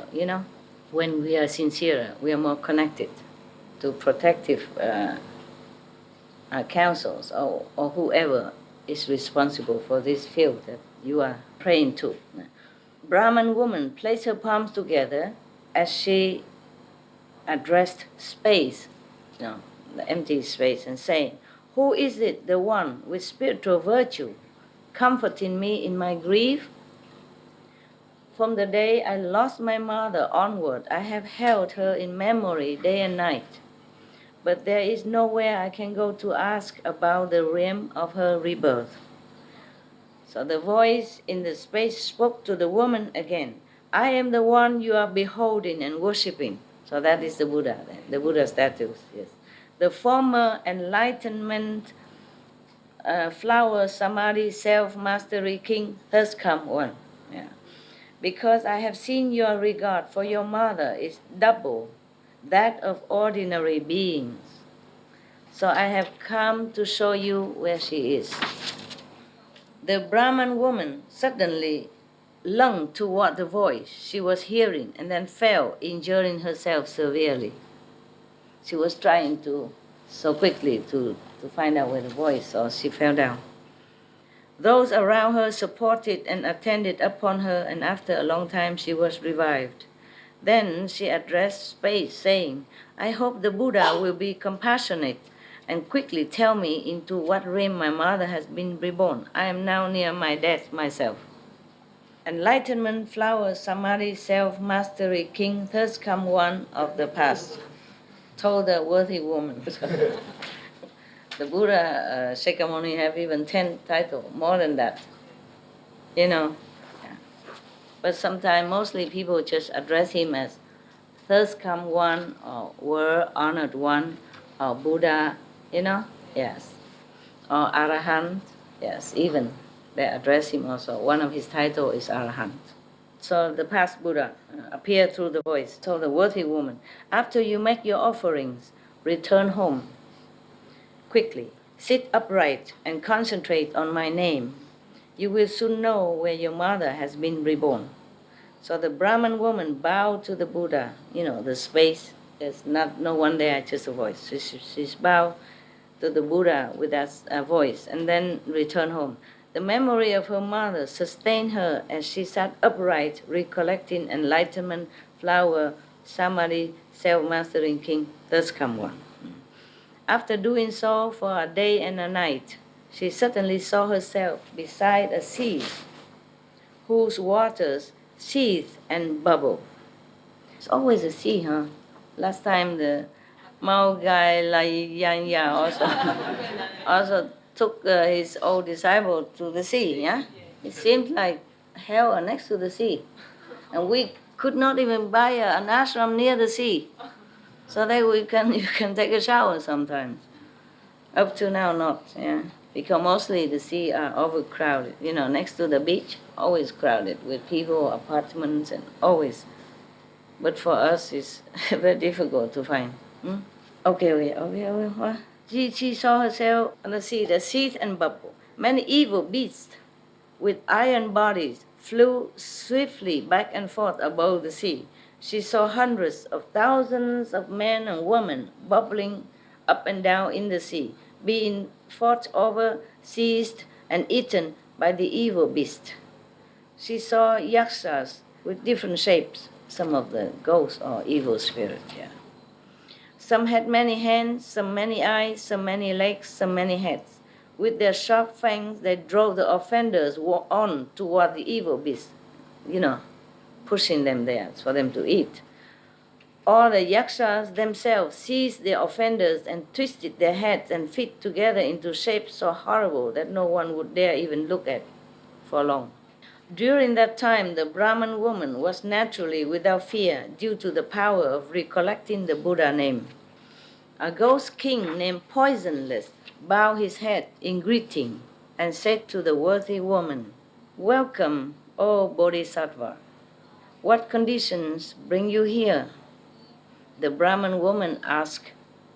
When we are sincere, we are more connected to protective councils or whoever is responsible for this field that you are praying to. Brahman woman placed her palms together as she addressed space, the empty space, and saying, "Who is it, the one with spiritual virtue, comforting me in my grief? From the day I lost my mother onward, I have held her in memory day and night. But there is nowhere I can go to ask about the realm of her rebirth." So the voice in the space spoke to the woman again. "I am the one you are beholding and worshipping." So that is the Buddha, the Buddha statues, yes. The former enlightenment, flower, samadhi, self-mastery, king, thus come one. Yeah. Because I have seen your regard for your mother is double that of ordinary beings. So I have come to show you where she is. The Brahman woman suddenly lunged toward the voice she was hearing and then fell, injuring herself severely. She was trying so quickly to find out where the voice, so she fell down. Those around her supported and attended upon her, and after a long time she was revived. Then she addressed space, saying, "I hope the Buddha will be compassionate and quickly tell me into what realm my mother has been reborn. I am now near my death myself." Enlightenment, flower, samadhi, self-mastery, king, thus come one of the past, told the worthy woman. The Buddha, Shakyamuni, have even 10 titles, more than that. Yeah. But sometimes, mostly people just address him as thus come one, or were honored one, or Buddha, yes. Or Arahant, yes, even they address him also. One of his titles is Arahant. So the past Buddha appeared through the voice, told the worthy woman, "After you make your offerings, return home quickly. Sit upright and concentrate on my name. You will soon know where your mother has been reborn." So the Brahman woman bowed to the Buddha, the space. There's no one there, just a voice. She's bowed to the Buddha with that voice and then returned home. The memory of her mother sustained her as she sat upright, recollecting enlightenment, flower, samadhi, self-mastering king, thus come one. After doing so for a day and a night, she suddenly saw herself beside a sea whose waters seethe and bubble. It's always a sea, Last time the Mao Gai Lai Yan Ya also took his old disciple to the sea, yeah? It seemed like hell next to the sea. And we could not even buy an ashram near the sea. So that you can take a shower sometimes. Up to now, not, yeah. because mostly the sea are overcrowded. You know, next to the beach, always crowded with people, apartments, and always. But for us, it's very difficult to find. Hmm? Okay. What? She saw herself on the sea, the seeth and bubble. Many evil beasts with iron bodies flew swiftly back and forth above the sea. She saw hundreds of thousands of men and women bubbling up and down in the sea, being fought over, seized, and eaten by the evil beast. She saw yakshas with different shapes, some of the ghosts or evil spirits. Yeah. Some had many hands, some many eyes, some many legs, some many heads. With their sharp fangs, they drove the offenders on toward the evil beast, you know, pushing them there for them to eat. All the yakshas themselves seized the offenders and twisted their heads and feet together into shapes so horrible that no one would dare even look at for long. During that time, the Brahman woman was naturally without fear due to the power of recollecting the Buddha name. A ghost king named Poisonless bowed his head in greeting and said to the worthy woman, "Welcome, O Bodhisattva. What conditions bring you here?" The Brahman woman asked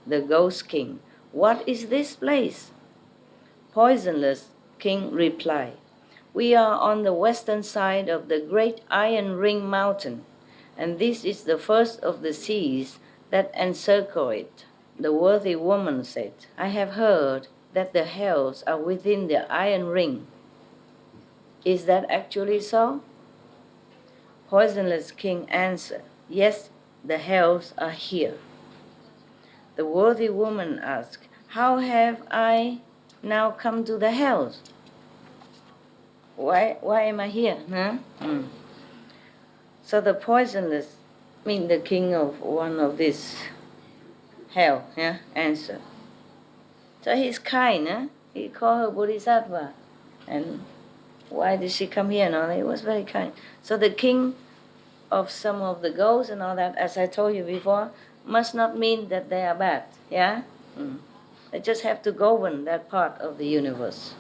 the ghost king, "What is this place?" Poisonless king replied, "We are on the western side of the great Iron Ring mountain, and this is the first of the seas that encircle it." The worthy woman said, "I have heard that the hells are within the iron ring. Is that actually so?" Poisonless king answered, "Yes, the hells are here." The worthy woman asked, "How have I now come to the hells? Why am I here?" Huh? So the poisonless, the king of one of these hell, answered. So he's kind, huh? He called her Bodhisattva. And why did she come here? No, he was very kind. So the king of some of the ghosts and all that, as I told you before, must not mean that they are bad, yeah? They just have to govern that part of the universe.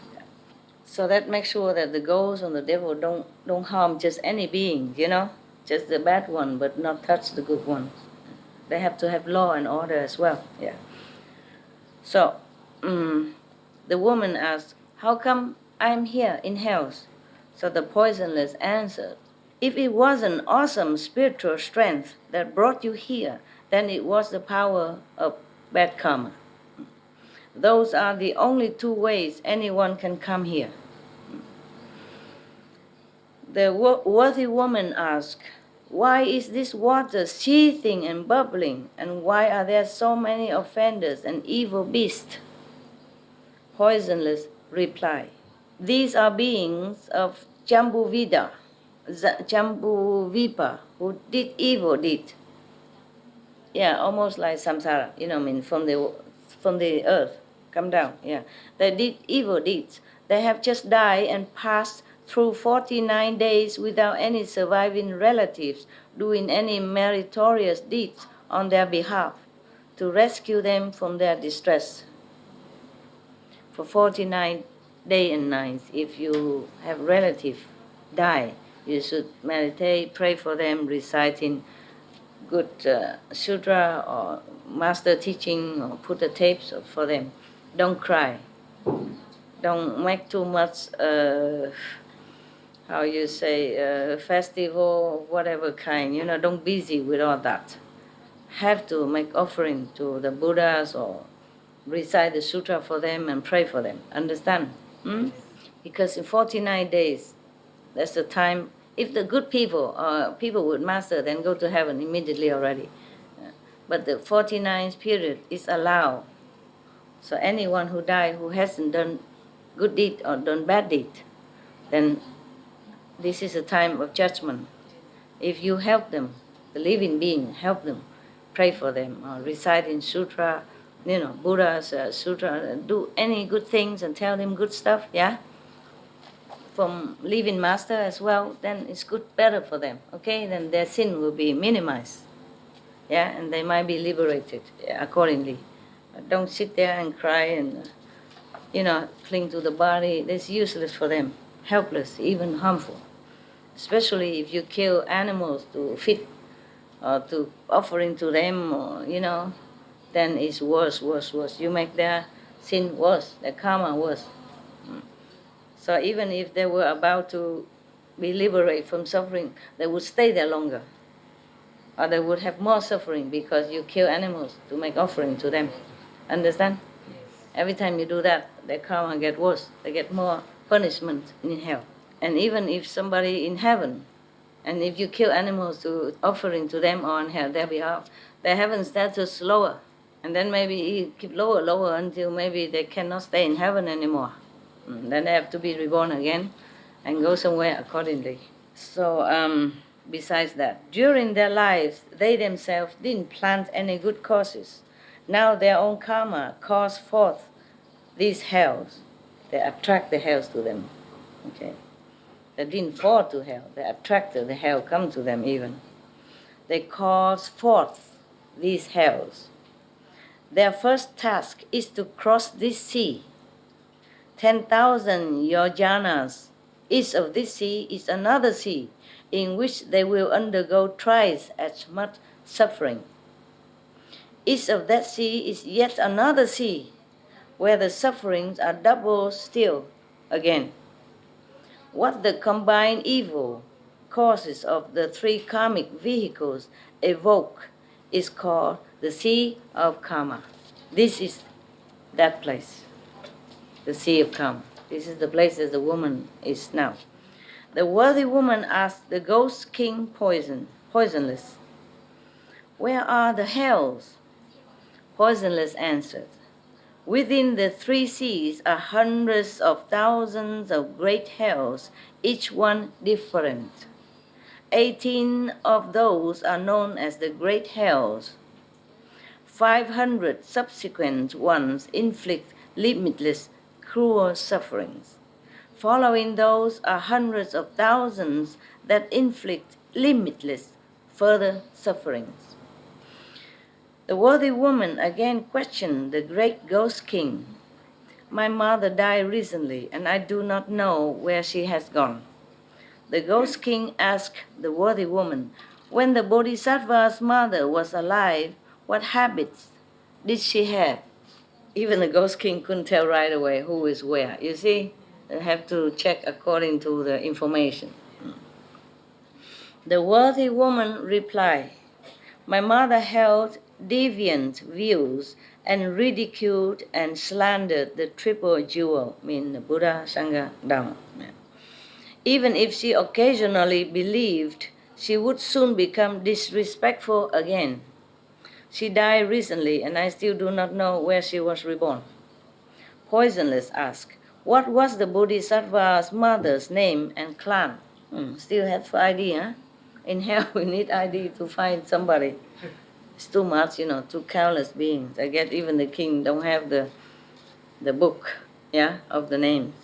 So that makes sure that the ghosts and the devil don't harm just any being, just the bad one, but not touch the good ones. They have to have law and order as well, yeah. So the woman asked, "How come I'm here in hell?" So the poisonless answered, "If it was an awesome spiritual strength that brought you here, then it was the power of bad karma. Those are the only two ways anyone can come here." The worthy woman asked, "Why is this water seething and bubbling, and why are there so many offenders and evil beasts?" Poisonless replied, "These are beings of Jambuvipa, who did evil deed." Yeah, almost like samsara, from the earth, come down, yeah. They did evil deeds. They have just died and passed through 49 days without any surviving relatives doing any meritorious deeds on their behalf to rescue them from their distress. For 49 days and nights, if you have relatives die, you should meditate, pray for them, reciting good sutra or master teaching, or put the tapes for them. Don't cry. Don't make too much, festival, whatever kind. Don't busy with all that. Have to make offering to the Buddhas or recite the sutra for them and pray for them. Understand? Because in 49 days, that's the time. If the good people, people with master, then go to heaven immediately already. But the 49th period is allowed. So anyone who died who hasn't done good deed or done bad deed, then this is a time of judgment. If you help them, the living being, help them, pray for them, or recite in sutra, Buddha's sutra, do any good things and tell them good stuff, yeah? From living master as well, then it's better for them, okay? Then their sin will be minimized, yeah? And they might be liberated accordingly. Don't sit there and cry and cling to the body. That's useless for them, helpless, even harmful. Especially if you kill animals to feed or to offering to them, or, then it's worse, worse, worse. You make their sin worse, their karma worse. So even if they were about to be liberated from suffering, they would stay there longer. Or they would have more suffering because you kill animals to make offering to them. Understand? Every time you do that, their karma get worse. They get more punishment in hell. And even if somebody in heaven, and if you kill animals to offering to them on their behalf, their heaven status lower. And then maybe you keep lower, lower until maybe they cannot stay in heaven anymore. Then they have to be reborn again and go somewhere accordingly. So besides that, during their lives, they themselves didn't plant any good causes. Now their own karma calls forth these hells. They attract the hells to them. Okay. They didn't fall to hell. They attracted the hell come to them even. They cause forth these hells. Their first task is to cross this sea. 10,000 yojanas east of this sea is another sea in which they will undergo twice as much suffering. East of that sea is yet another sea where the sufferings are double still again. What the combined evil causes of the three karmic vehicles evoke is called the sea of karma. This is that place, the sea of karma. This is the place that the woman is now. The worthy woman asked the ghost king poisonless, "Where are the hells?" Poisonless answered, "Within the three seas are hundreds of thousands of great hells, each one different. 18 of those are known as the great hells. 500 subsequent ones inflict limitless cruel sufferings. Following those are hundreds of thousands that inflict limitless further sufferings." The worthy woman again questioned the great ghost king. "My mother died recently, and I do not know where she has gone." The ghost king asked the worthy woman, "When the Bodhisattva's mother was alive, what habits did she have?" Even the ghost king couldn't tell right away who is where. You see, they have to check according to the information. The worthy woman replied, "My mother held deviant views and ridiculed and slandered the triple jewel, mean the Buddha, Sangha, Dhamma. Even if she occasionally believed, she would soon become disrespectful again. She died recently, and I still do not know where she was reborn." Poisonless asked, "What was the Bodhisattva's mother's name and clan?" Still have ID, huh? In hell, we need ID to find somebody. It's too much, too countless beings. I guess even the king don't have the book, of the names.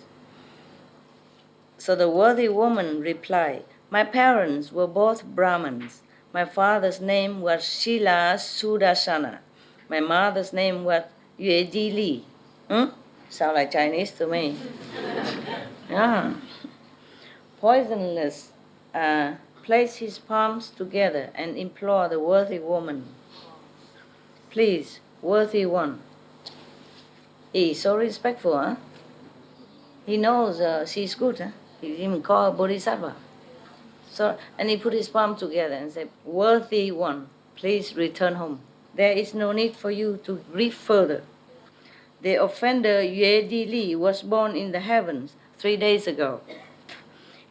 So the worthy woman replied, "My parents were both Brahmins. My father's name was Shila Sudarsana. My mother's name was Yue Di Li." Sound like Chinese to me. Yeah. Poisonless placed his palms together and implored the worthy woman, "Please, worthy one." He's so respectful, huh? He knows she's good, huh? He even called her Bodhisattva. So, and he put his palm together and said, "Worthy one, please return home. There is no need for you to grieve further. The offender Yue Di Li was born in the heavens 3 days ago.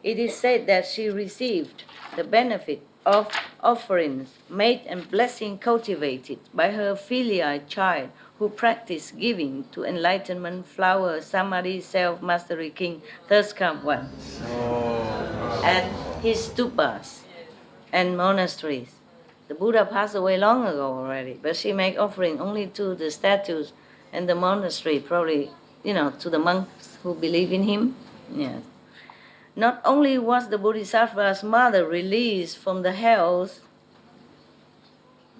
It is said that she received the benefit of offerings made and blessing cultivated by her filial child who practiced giving to enlightenment, flower, samadhi, self-mastery king, thus come one. At his stupas and monasteries. The Buddha passed away long ago already, but she made offering only to the statues and the monastery, probably, to the monks who believe in him. Yes. Not only was the Bodhisattva's mother released from the hells,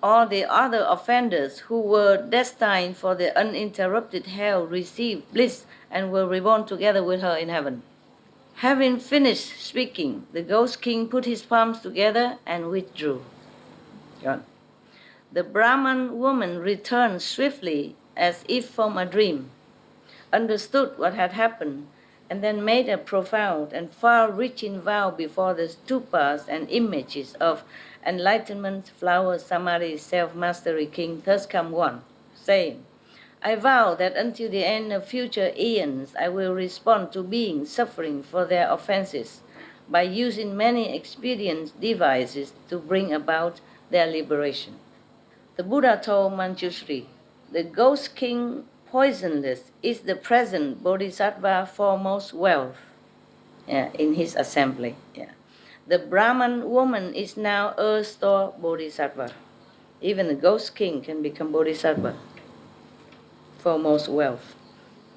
all the other offenders who were destined for the uninterrupted hell received bliss and were reborn together with her in heaven. Having finished speaking, the ghost king put his palms together and withdrew. Gone. The Brahman woman returned swiftly as if from a dream, understood what had happened, and then made a profound and far-reaching vow before the stupas and images of enlightenment, flower, samadhi, self-mastery, king, thus come one, saying, I vow that until the end of future eons I will respond to beings suffering for their offenses by using many expedient devices to bring about their liberation. The Buddha told Manjushri, the ghost king poisonless is the present bodhisattva foremost wealth, in his assembly. The Brahman woman is now earth store bodhisattva. Even the ghost king can become bodhisattva, foremost wealth.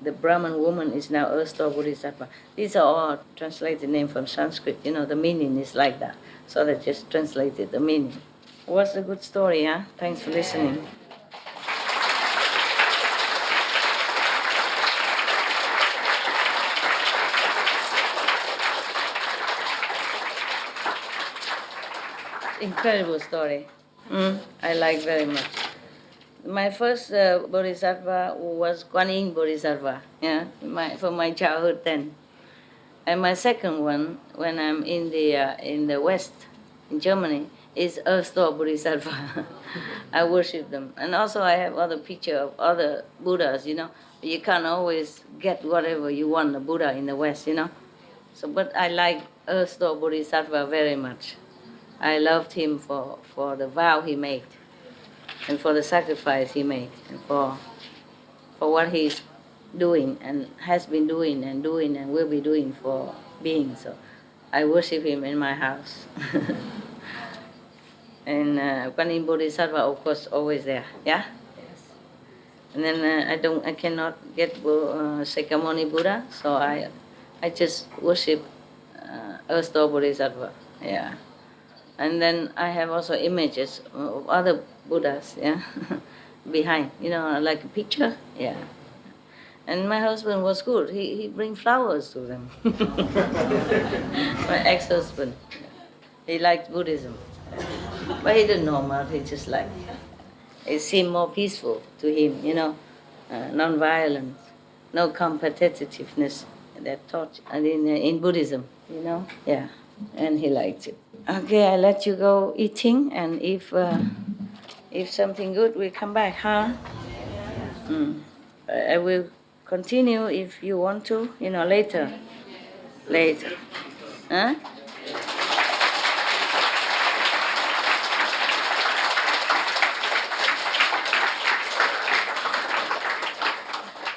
The Brahman woman is now earth store bodhisattva. These are all translated names from Sanskrit. The meaning is like that. So they just translated the meaning. Was a good story, huh? Thanks for listening. Incredible story. I like very much. My first bodhisattva was Guan Yin Bodhisattva, from my childhood then. And my second one, when I'm in the West, in Germany, is Earth-store Bodhisattva. I worship them. And also I have other picture of other Buddhas, You can't always get whatever you want, a Buddha in the West, So, but I like Earth-store Bodhisattva very much. I loved him for the vow he made, and for the sacrifice he made, and for what he's doing, and has been doing, and will be doing for beings. So I worship him in my house. And Guan Yin Bodhisattva, of course, always there. Yeah? Yes. And then I cannot get Sakyamuni Buddha, so I just worship Earth-store Bodhisattva. Yeah. And then I have also images of other Buddhas, behind, like a picture, And my husband was good. He bring flowers to them. My ex-husband, he liked Buddhism, but he didn't know much. He just it seemed more peaceful to him, non-violence, no competitiveness. That taught, and in Buddhism, and he liked it. Okay, I let you go eating, and if something good will come back, huh? I will continue if you want to, later. Huh?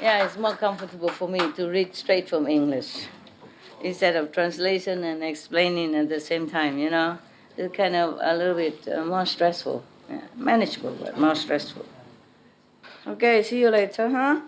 Yeah, it's more comfortable for me to read straight from English instead of translation and explaining at the same time, It's kind of a little bit more stressful. Manageable, but more stressful. Okay, see you later, huh?